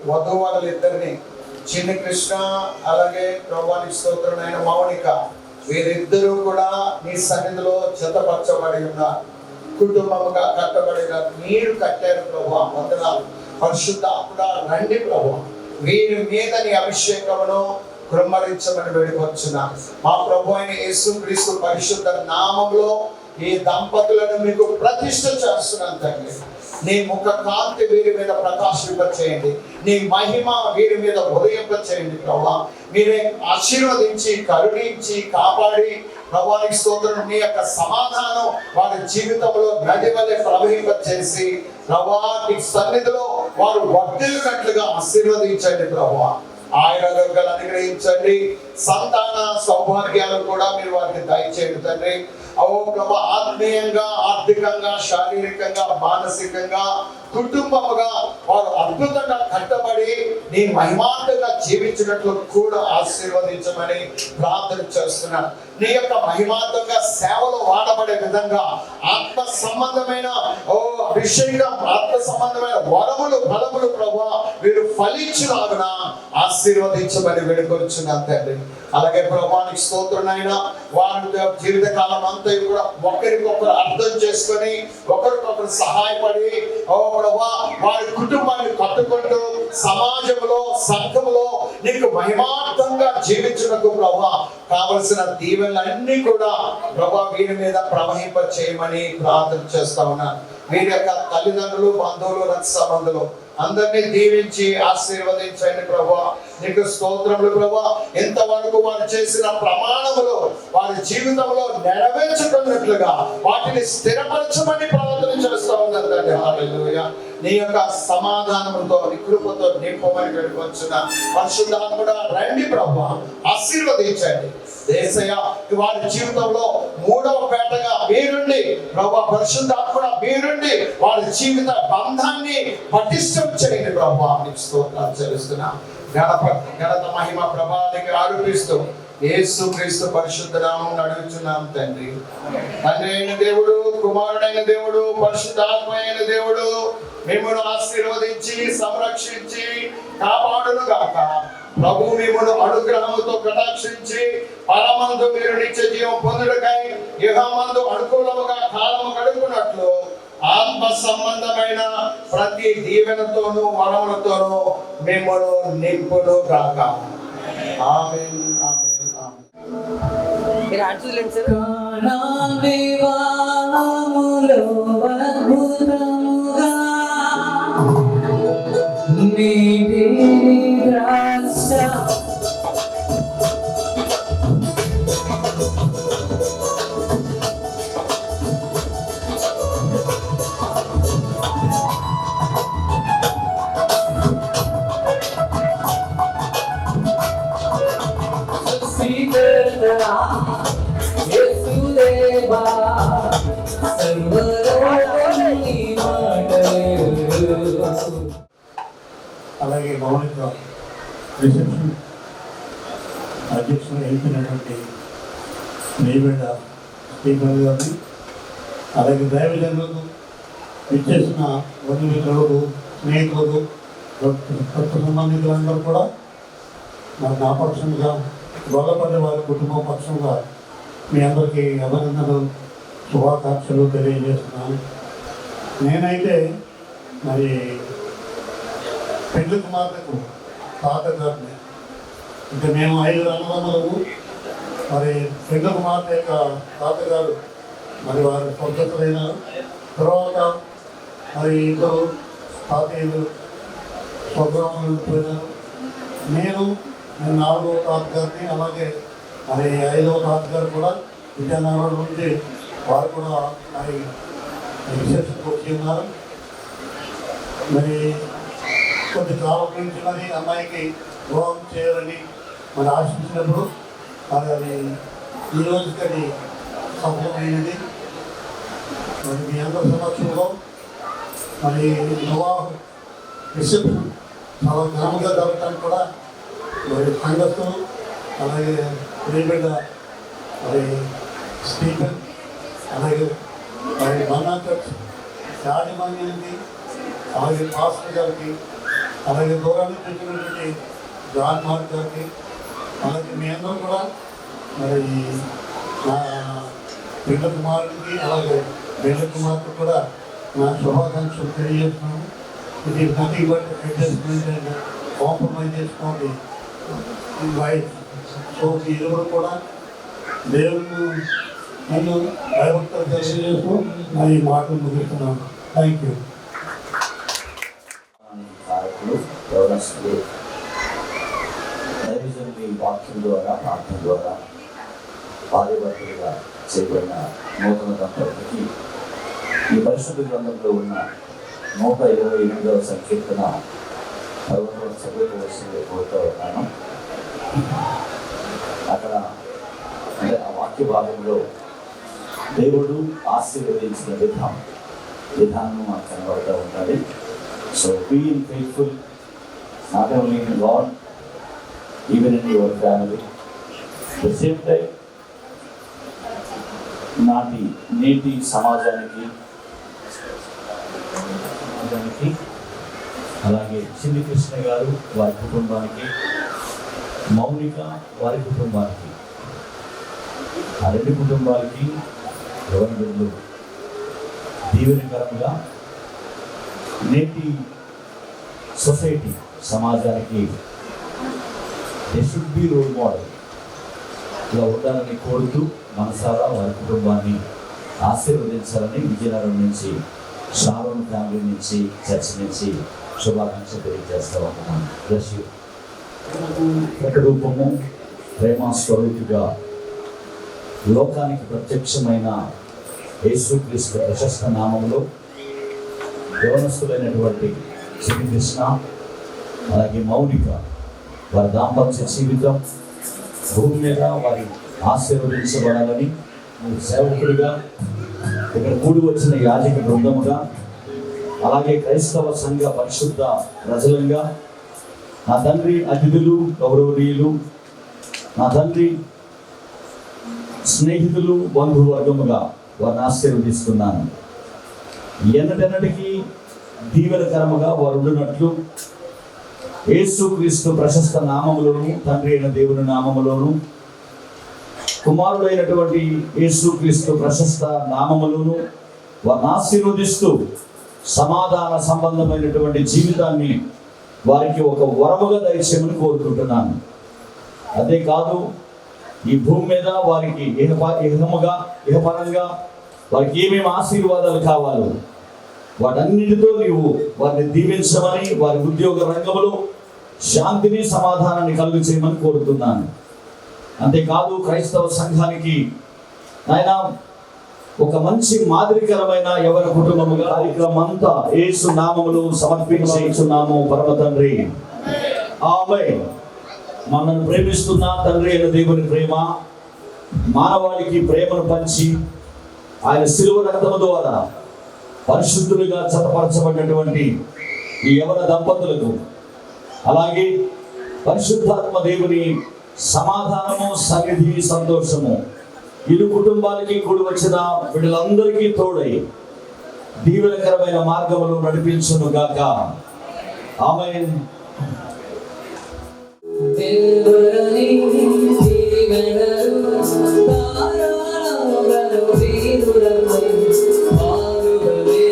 వధువరులిద్దరిని చిన్ని కృష్ణ అలాగే ప్రభువానికి స్తోత్రమైన మౌనిక వీరిద్దరూ కూడా నీ సన్నిధిలో జతపరచబడి ఉన్నారు. కుటుంబముగా కట్టబడిన మీరు కట్టారు ప్రభువా. వందనాలు. పరిశుద్ధాత్ముడా రండి ప్రభువా, వీరి మీద నీ అభిషేకమును కృమ్మరించమని వేడుకొచ్చున్నాను. మా ప్రభు అయిన యేసుక్రీస్తు పరిశుద్ధ నామములో ఈ దంపతులను మీకు ప్రతిష్ఠ చేస్తున్నాను తండ్రి. నీ ముఖ కాంతి వీరి మీద ప్రకాశింపచేయండి, నీ మహిమ వీరి మీద ఉదయింపచేయండి ప్రభువా. మీరే ఆశీర్వదించి కరుణించి కాపాడి ప్రభువానికి స్తోత్రం. నీ యొక్క సమాధానం వారి జీవితంలో నది వలె ప్రవహింపచేసి ప్రభువా నీ సన్నిధిలో వారు వర్ధిల్లినట్లుగా ఆశీర్వదించండి ప్రభువా. ఆయురారోగ్యాలు అనుగ్రహించండి, సంతాన సౌభాగ్యాలు కూడా మీరు వారికి దయచేయండి తండ్రి. అవో ప్రభు ఆత్మీయంగా, ఆర్థికంగా, శారీరకంగా, మానసికంగా, కుటుంబముగా వారు అద్భుతంగా కట్టబడి నీ మహిమాంతంగా జీవించినట్లు కూడా ఆశీర్వదించమని ప్రార్థన చేస్తున్నాను. నీ యొక్క మహిమాంతంగా సేవలు వాడబడే విధంగా ఆత్మ సంబంధమైన అభిషేకం, ఆత్మ సంబంధమైన వరములు, బలములు ప్రభువా వీరు ఫలించులాగున ఆశీర్వదించమని వేడుకొచ్చున్నాను తండ్రి. అలాగే ప్రభువానికి స్తోత్రనైనా వారి జీవిత కాలం అంతా కూడా ఒకరికొకరు అర్థం చేసుకొని ఒకరికొకరు సహాయపడి వారి కుటుంబాన్ని కట్టుకుంటూ సమాజంలో, సంఘంలో నీకు మహిమార్థంగా జీవించుటకు ప్రభువా కావలసిన దీవెనలన్నీ కూడా ప్రభువా వీరి మీద ప్రవహింప చేయమని ప్రార్థన చేస్తా ఉన్నాను. వీరి యొక్క తల్లిదండ్రులు, బంధువులు, రక్త సంబంధులు అందరినీ దీవించి ఆశీర్వదించండి ప్రభువా. నీకు స్తోత్రములు ప్రభువా. ఇంతవరకు వారు చేసిన ప్రమాణములు వారి జీవితంలో నెరవేర్చుకున్నట్లుగా వాటిని స్థిరపరచమని ప్రార్థన చేస్తా ఉన్నారు తండ్రి. హల్లెలూయా. నీ యొక్క సమాధానముతో, నీ కృపతో నింపమని వేడుకొచ్చున్న పరిశుద్ధాత్ముడా రండి ప్రభువా, ఆశీర్వదించండి. యేసయ్యా వారి జీవితంలో మూడవ పేటగా మీరుండి ప్రభువా, పరిశుద్ధాత్ముడా మీరుండి వారి జీవిత బంధాన్ని పటిష్టం చేయండి ప్రభువా. నీకు స్తోత్రాలు చెల్లిస్తున్నా. ఘనత మహిమ ప్రభావానికి ఆరోపిస్తూ యేసుక్రీస్తు పరిశుద్ధ నామమున అడుగుచున్నాం తండ్రి. తండ్రి అయిన దేవుడు, కుమారుడైన దేవుడు, పరిశుద్ధాత్మ అయిన దేవుడు మిమ్మల్ని ఆశీర్వదించి సంరక్షించి కాపాడును గాక. ప్రభు మిమ్మల్ని అనుగ్రహముతో కటాక్షించి పరమందు మీరు నిత్య జీవం పొందుటకై యుగమందు అనుకూలముగా కాలము గడుపునట్లు ఆత్మ సంబంధమైన ప్రతి దీవెనతోనూ వరములతోనూ మిమ్మల్ని నింపును గాక. ఆమేన్, ఆమేన్, ఆమేన్. వివాహములో అద్భుతముగా యేసుదేవా సర్వలోకమీ మాటలు. అలాగే మౌలిక రిసెప్షన్ అధ్యక్షులు అయిపోయినటువంటి నేబెండ స్టీఫెన్ గారిని, అలాగే దైవజనులకు ఇచ్చేసిన బంధుమిత్రులకు, స్నేహితులకు, కొత్త సంబంధికులందరూ కూడా నా పక్షంగా, గొల్లపల్లి వారి కుటుంబ పక్షంగా మీ అందరికీ అభినందనలు, శుభాకాంక్షలు తెలియజేస్తున్నాను. నేనైతే మరి పెళ్లి కుమార్తెకు తాతగారిని, ఇంకా మేము 5 అన్నదమ్ములము. మరి పెళ్లి కుమార్తె యొక్క తాతగారు మరి వారు స్వర్గతులైన తర్వాత మరి 2 తాతయ్యలు స్వగ్రామంలో పోయినారు. నేను 4వ తాతగారిని, అలాగే మరి 5వ తాతగారు కూడా విజయనగరం నుంచి వారు కూడా మరి రిసెప్షన్కి వచ్చి ఉన్నారు. మరి కొద్ది కాలం నుంచి మరి అమ్మాయికి వివాహం చేయాలని మరి ఆశించినప్పుడు అది ఈ రోజుకి సఫలమైనది. మరి మీ అందరి సమక్షంలో మరి వివాహం రిసెప్షన్ చాలా ఘనంగా జరగటానికి కూడా మరి సంఘస్థులు, అలాగే ప్రియబిడ్డ మరి స్టీఫెన్, అలాగే మరి మన్నా చర్చ్ యాజమాన్యానికి, అలాగే పాస్టర్ గారికి, అలాగే దూరాన్ని చూసినటువంటి జాన్ మార్క్ గారికి, అలాగే మీ అందరూ కూడా మరి నా పెళ్లి కుమారుడికి, అలాగే పెళ్లి కుమార్తె కూడా నా శుభాకాంక్షలు తెలియజేస్తున్నాను. ఇది nothing but adjustment and compromise చేసుకోండి వైఫ్. సో ఈ ఇరువురు కూడా దేవుడు నన్ను భయభక్తులు తెలియజేస్తూ నా ఈ మాటలు ముగిస్తున్నాను. Thank you. దైవజనుని వాక్యం ద్వారా, ప్రార్థన ద్వారా భార్యాభర్తలుగా చేయబడిన నూతన దంపతులకి ఈ పరిశుద్ధ గ్రంథంలో ఉన్న 128వ సంకీర్తన 11వ చదువుకోవాల్సింది కోరుతూ ఉన్నాను. అక్కడ అంటే ఆ వాక్య భాగంలో దేవుడు ఆశీర్వదించిన విధానం మాకు కనబడుతూ ఉంటుంది. So being faithful not only in God, even in your family. The same time నేటి సమాజానికి అలాగే చిన్ని కృష్ణ గారు వారి కుటుంబానికి, మౌనిక వారి కుటుంబానికి, ఆ 2 కుటుంబాలకి గవర్నమెంట్లు దీవెనకరంగా నేటి సొసైటీ సమాజానికి they should be role model ఇలా ఉండాలని కోరుతూ మనసారా వారి కుటుంబాన్ని ఆశీర్వదించాలని విజయనగరం నుంచి, షారోన్ ఫ్యామిలీ నుంచి, చర్చ్ నుంచి శుభాకాంక్షలు తెలియజేస్తా ఉన్నాను. Bless you. ప్రతిరూపము, ప్రేమ స్వరూపిగా లోకానికి ప్రత్యక్షమైన యేసుక్రీస్తు ప్రశస్త నామంలో యవనస్తులైనటువంటి శ్రీకృష్ణ, అలాగే మౌనిక వారి దాంపత్య జీవితం భూమి మీద వారి ఆశీర్వదించబడాలని సేవకుడిగా, ఇక్కడ కూడి వచ్చిన యాజక బృందముగా, అలాగే క్రైస్తవ సంఘ పరిశుద్ధ ప్రజలంగా, నా తండ్రి అతిథులు, గౌరవనీయులు, నా తండ్రి స్నేహితులు, బంధువర్గముగా వారిని ఆశీర్వదిస్తున్నాను. ఎన్నటెన్నటికీ దీవెనకరముగా వారు ఉండినట్లు యేసుక్రీస్తు ప్రశస్త నామములోను, తండ్రి అయిన దేవుని నామములోను, కుమారుడైనటువంటి యేసుక్రీస్తు ప్రశస్త నామములోను వారిని ఆశీర్వదిస్తూ సమాధాన సంబంధమైనటువంటి జీవితాన్ని వారికి ఒక వరముగా దయచేయమని కోరుకుంటున్నాను. అంతేకాదు ఈ భూమి మీద వారికి ఇహపరంగా వారికి ఏమేమి ఆశీర్వాదాలు కావాలో వాటన్నిటితో నీవు వారిని దీవించమని, వారి ఉద్యోగ రంగంలో శాంతిని, సమాధానాన్ని కలుగు చేయమని కోరుతున్నాను. అంతేకాదు క్రైస్తవ సంఘానికి ఆయన ఒక మంచి మాదిరికరమైన ఎవరి కుటుంబముగా కార్యక్రమం అంతా యేసు నామములో సమర్పించున్నాము. పరమ తండ్రి ఆమేన్. మనల్ని ప్రేమిస్తున్న తండ్రి అయిన దేవుని ప్రేమ, మానవాళికి ప్రేమను పంచి ఆయన శిలువ రక్తము ద్వారా పరిశుద్ధులుగా జతపరచబడినటువంటి ఈ యవన దంపతులకు, అలాగే పరిశుద్ధాత్మ దేవుని సమాధానము, సన్నిధి, సంతోషము ఇరు కుటుంబాలకి కూడి వచ్చిన వీళ్ళందరికీ తోడై దీవెనకరమైన మార్గములు నడిపించును గాక. ఆమేన్. దేవని దీవెనలు ధారాళముగను వీరులపై పారువలే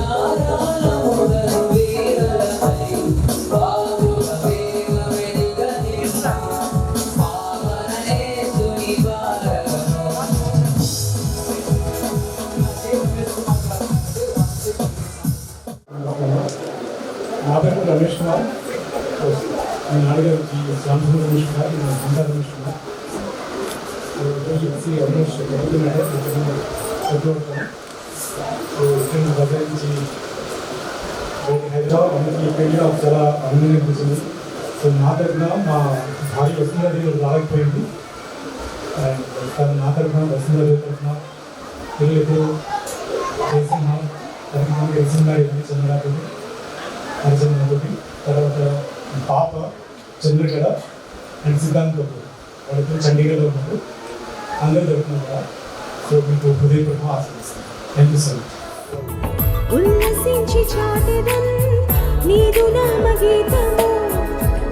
ధారాళముగను వీరులపై పారువలే వెలుగని పావనేశుని భారము. నా పేరు రమేష్ కుమార్. మీ నాన్నగారు శ్యామసుందర రమేష్ కుమార్, నేను గుండా రమేష్ కుమార్. వచ్చి ఆల్మోస్ట్ దగ్గర నుంచి హైదరాబాద్ అందరికీ పెళ్ళి నాకు చాలా ఆనందంగా అనిపించింది. సో నా తరఫున మా భార్య వసుంధరాదేవి రాలేకపోయింది. అండ్ నా తరఫున వసుంధరాదేవి తరఫున పెళ్ళికు జయసింహ తరఫున జయసింహ గారి చంద్రరాదేవి హరిచంద్రరాదేవి, తర్వాత పాప చంద్రకళ అండ్ సిద్ధాంత్ బాబు, వాళ్ళిద్దరు చండీగఢ్లో ఉన్నారు. అందరూ జరుగుతున్నారు కదా. సో మీకు హృదయపూర్వకంగా ఆశిస్తాను. Thank you so much. ఉల్లసించి చాటెదన్ నీదు నామగీతము,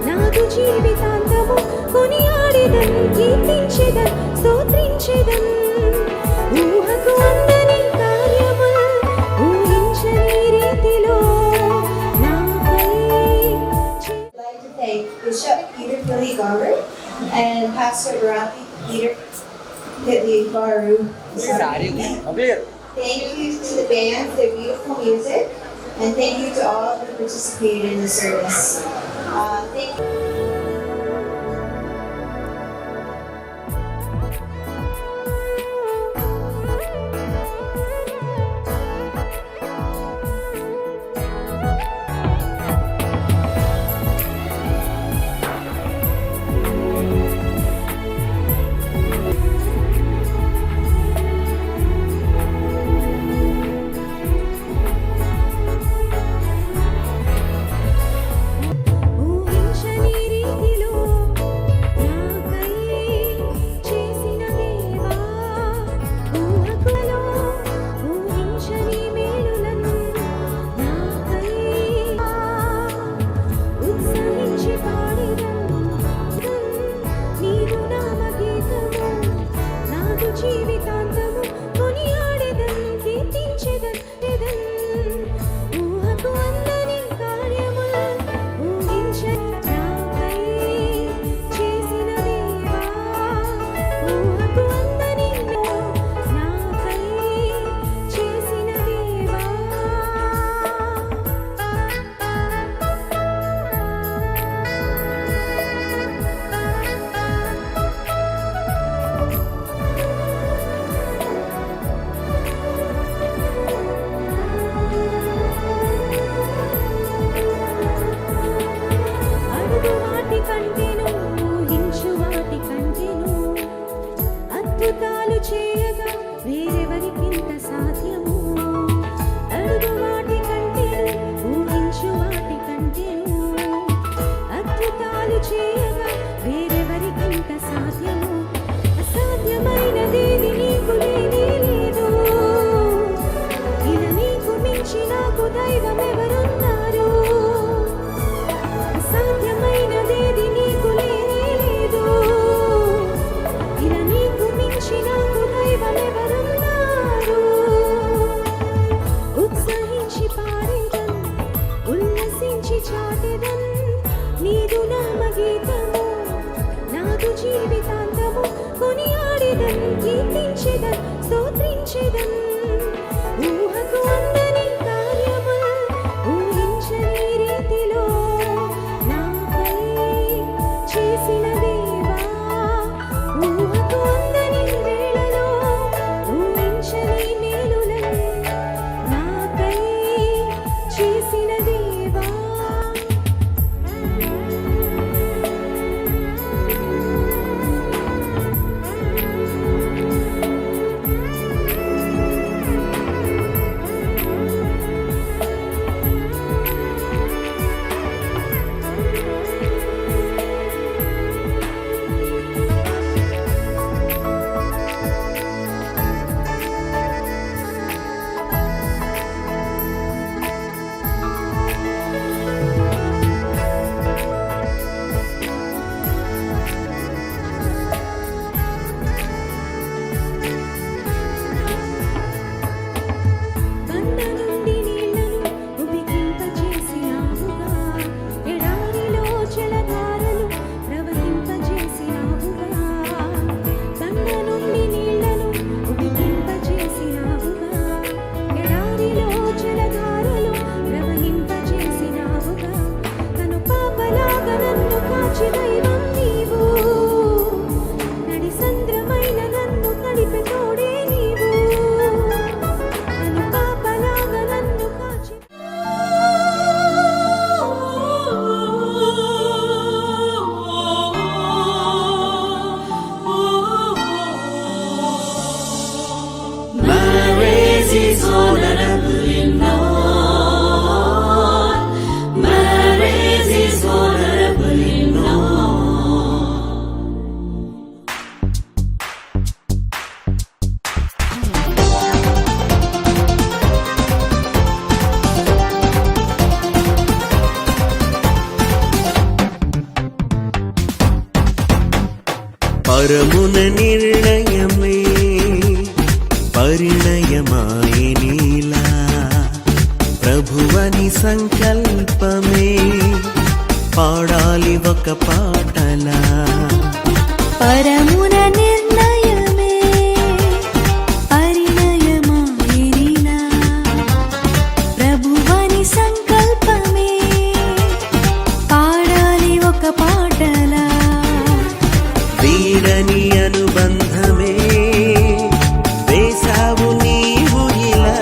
నాదు జీవితాంతము కొనియాడెదన్, కీర్తించెదన్, స్తోత్రించెదన్. ఊహకు అందని కార్యము ఊహించని రీతిలో నాపై. I'd like to thank Bishop Peter Pili Garu and Pastor Rafi Peter Pili Garu. Thank you to the band for beautiful music, and thank you to all who participated in the service. Thank you. ఊహించని రీతిలో నాకై చేసిన దేవా, ఊహకులో ఊహించని మేలులను నాకై ఉత్సహించి పాడెదను. నీదు నామగీతము, నాదు జీవితాంతము కొనియాడెదన్, కీర్తించెదన్. ఊహకు అందని కార్యములు ఊహించని నాకై చేసిన దేవా, ఊహకు అందని నాకై చేసిన దేవా. అడుగు వాటి కంటేను ఊహించు వాటి కంటేను అద్భుతాలు చేయగా వేరెవరికింత సాధ్యము. అడుగు వాటి కంటేను ఊహించు వాటి కంటేను అద్భుతాలు చేయగా వేరెవరికింత సాధ్యము. అసాధ్యమైనదేది నీకు లేనే లేదు, ఇలా నీకు మించి నాకు దైవం ఎవరున్నారు. అసాధ్యమైనదేది నీకు లేనే లేదు, ఇలా నీకు మించి నాకు దైవం ఎవరున్నారు. ఉత్సహించి పాడెదన్, ఉల్లసించి చాటెదన్, నీదు నామగీతము, నాదు జీవితాంతము కొనియాడెదన్, కీర్తించెదన్, స్తోత్రించెదన్. ఊహకు అందని కార్యము ఊహించని రీతిలో నాపై చేసిన దేవా, ఊహకు అందని వేళలో ఊహించని మేలులను నాపై చేసిన దేవా. పరమున నిర్ణయమే పరిణయమాయనిలా ప్రభువని సంకల్పమే పాడాలి ఒక పాటలా పరమున నిర్ణయమే పరిణయమాయనిలా ప్రభువని సంకల్పమే పాడాలి ఒక పాటలా వీడని అనుబంధమే వేసావు నీవు ఇలా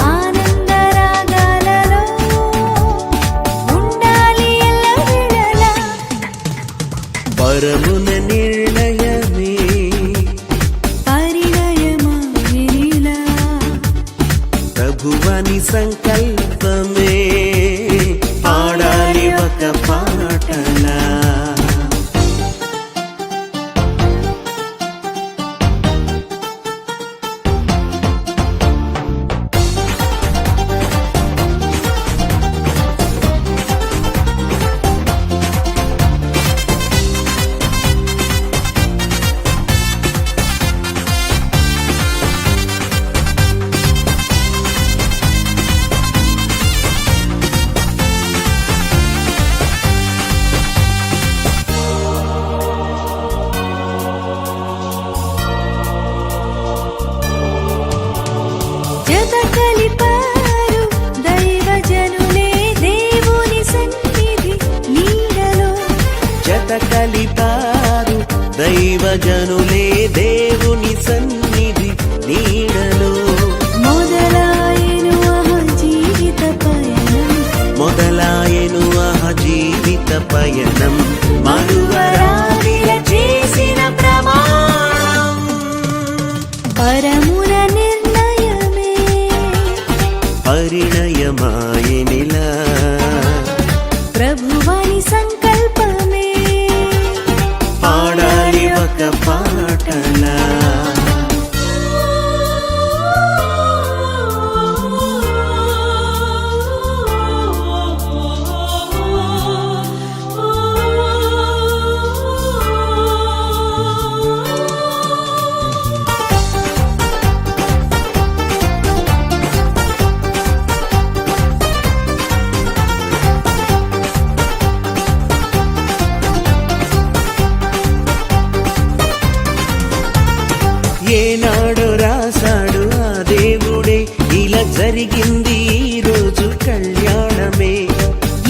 ఆనందరాగాలలో ఉండాలి ఎల్లవేళలా పరమున నిర్ణయమే పరిణయమాయనిలా ప్రభువని సంకల్పమే పాడాలి ఒక పాటలా జత కలిపారు దైవజనులే దేవుని సన్నిధి నీడలో జత కలిపారు దైవజనులే దేవుని సన్నిధి నీడలో మొదలాయెను జీవిత పయనం మొదలాయెను జీవిత పయనం మరువరాలిల చేసిన ప్రమాణం పరమున నిర్ణయమే పరిణయమాయనిలా ప్రభువని సంకల్పమే పాడాలి ఒక పాటలా ఏనాడు రాశాడు ఆ దేవుడే ఇలా జరిగింది ఈ రోజు కళ్యాణమే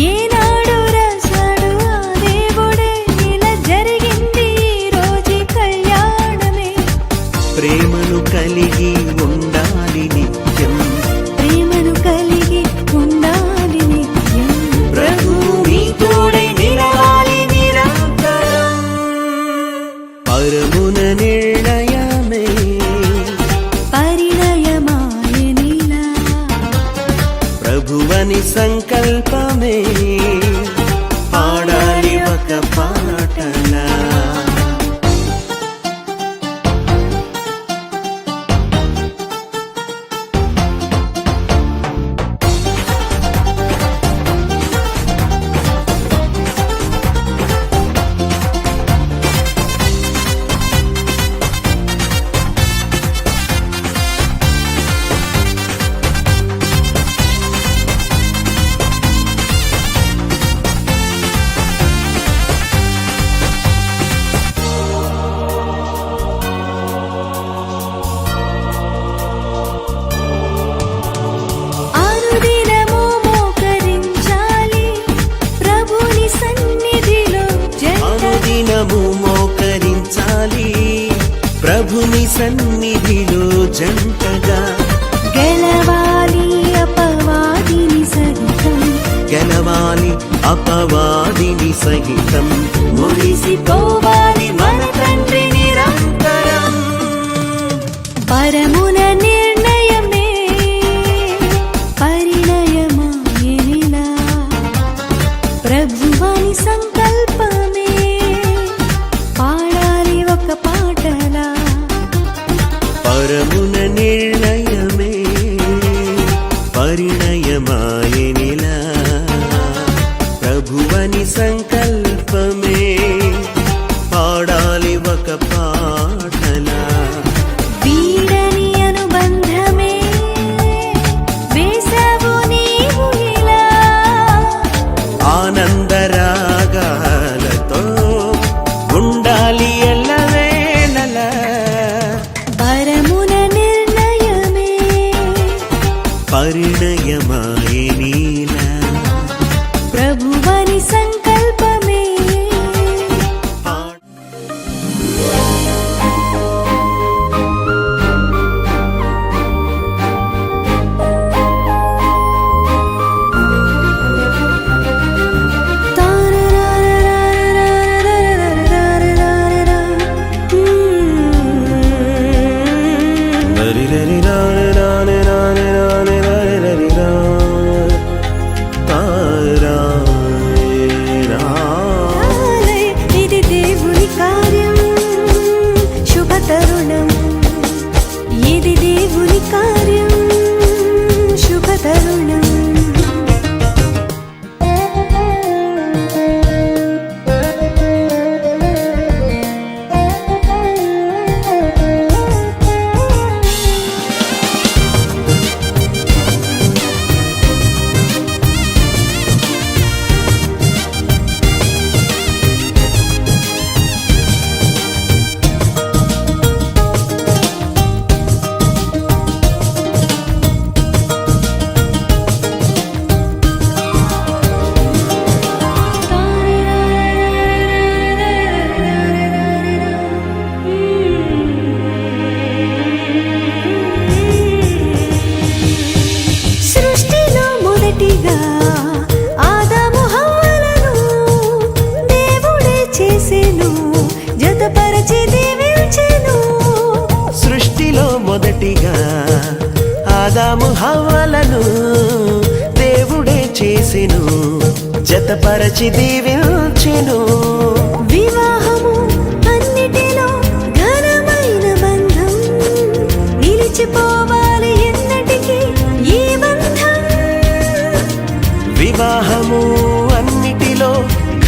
ఏనాడు రాశాడు ఆ దేవుడే ఇలా జరిగింది ఈ రోజు కళ్యాణమే ప్రేమను కలిగి ఉండాలి నిత్యం ప్రేమను కలిగి ఉండాలి నిత్యం ప్రభువు మీ తోడై నిలవాలి నిరంతరం పరమున నిర్ణయమే పరిణయమాయనిలా ప్రభువని సంకల్పమే పాడాలి ఒక పాటలా అనుదినము మోకరించాలి ప్రభుని సన్నిధిలో అనుదినము మోకరించాలి ప్రభుని సన్నిధిలో జంటగా గెలవాలి అపవాదిని సహితం గెలవాలి అపవాదిని సహితం మురిసిపోవాలి మన తండ్రి నిరంతరం పరమున నిర్ణయమే పరిణయమాయనిలా ప్రభువని సంకల్పమే పాడాలి ఒక పాటలా పరమున నిర్ణయమే పరిణయమాయనిలా ప్రభువని సంకల్పమే పాడాలి ఒక పాటలా. వీడని అనుబంధమే వేసావు నీవు ఇలా, ఆనందరాగాలతో ఉండాలి ఎల్లవేళలా. పరమున నిర్ణయమే పరిణయమాయే నీలా, ప్రభువని సంకల్పమే. ఇది దేవుని కార్యం, శుభ తరుణం. ఇది దేవుని కార్యం, శుభ తరుణం. సృష్టిలో మొదటిగా ఆదాము హవ్వలను దేవుడే చేసెను, జతపరచి దీవించెను. సృష్టిలో మొదటిగా ఆదాము హవ్వలను దేవుడే చేసెను, జతపరచి దీవించెను. వివాహము అన్నిటిలో ఘనమైన బంధం, నిలిచిపోవాలి ఎన్నటికీ ఈ బంధం. వివాహము అన్నిటిలో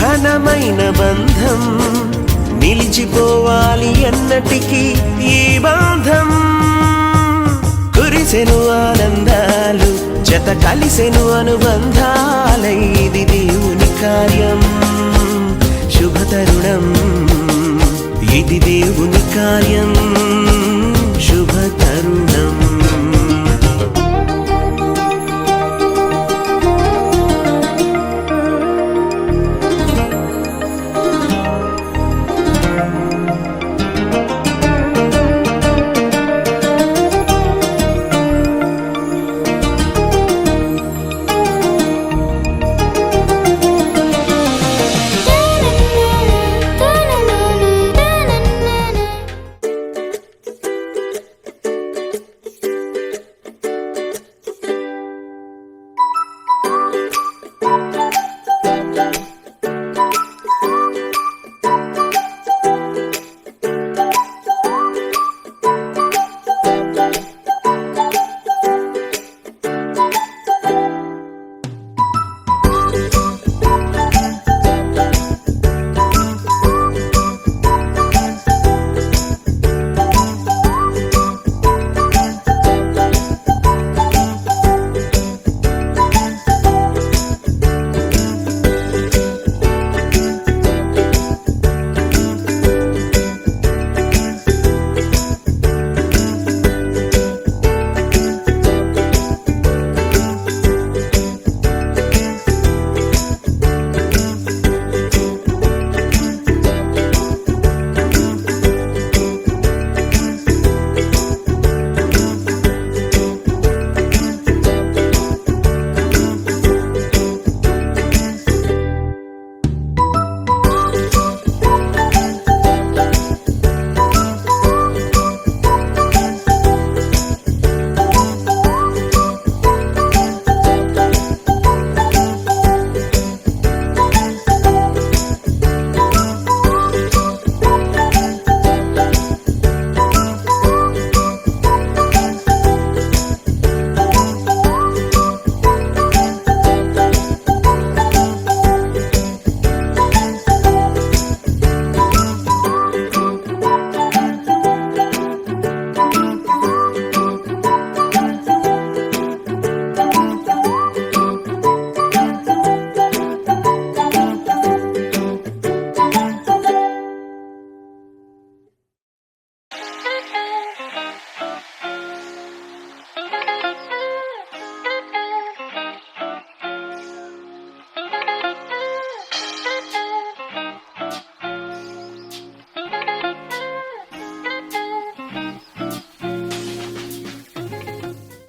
ఘనమైన బంధం, నిలిచిపోవాలి ఎన్నటికీ ఈ బంధం. కురిసెను ఆనందాలు, జత కలిసెను అనుబంధాలై. ఇది దేవుని కార్యం, శుభ తరుణం. ఇది దేవుని కార్యం,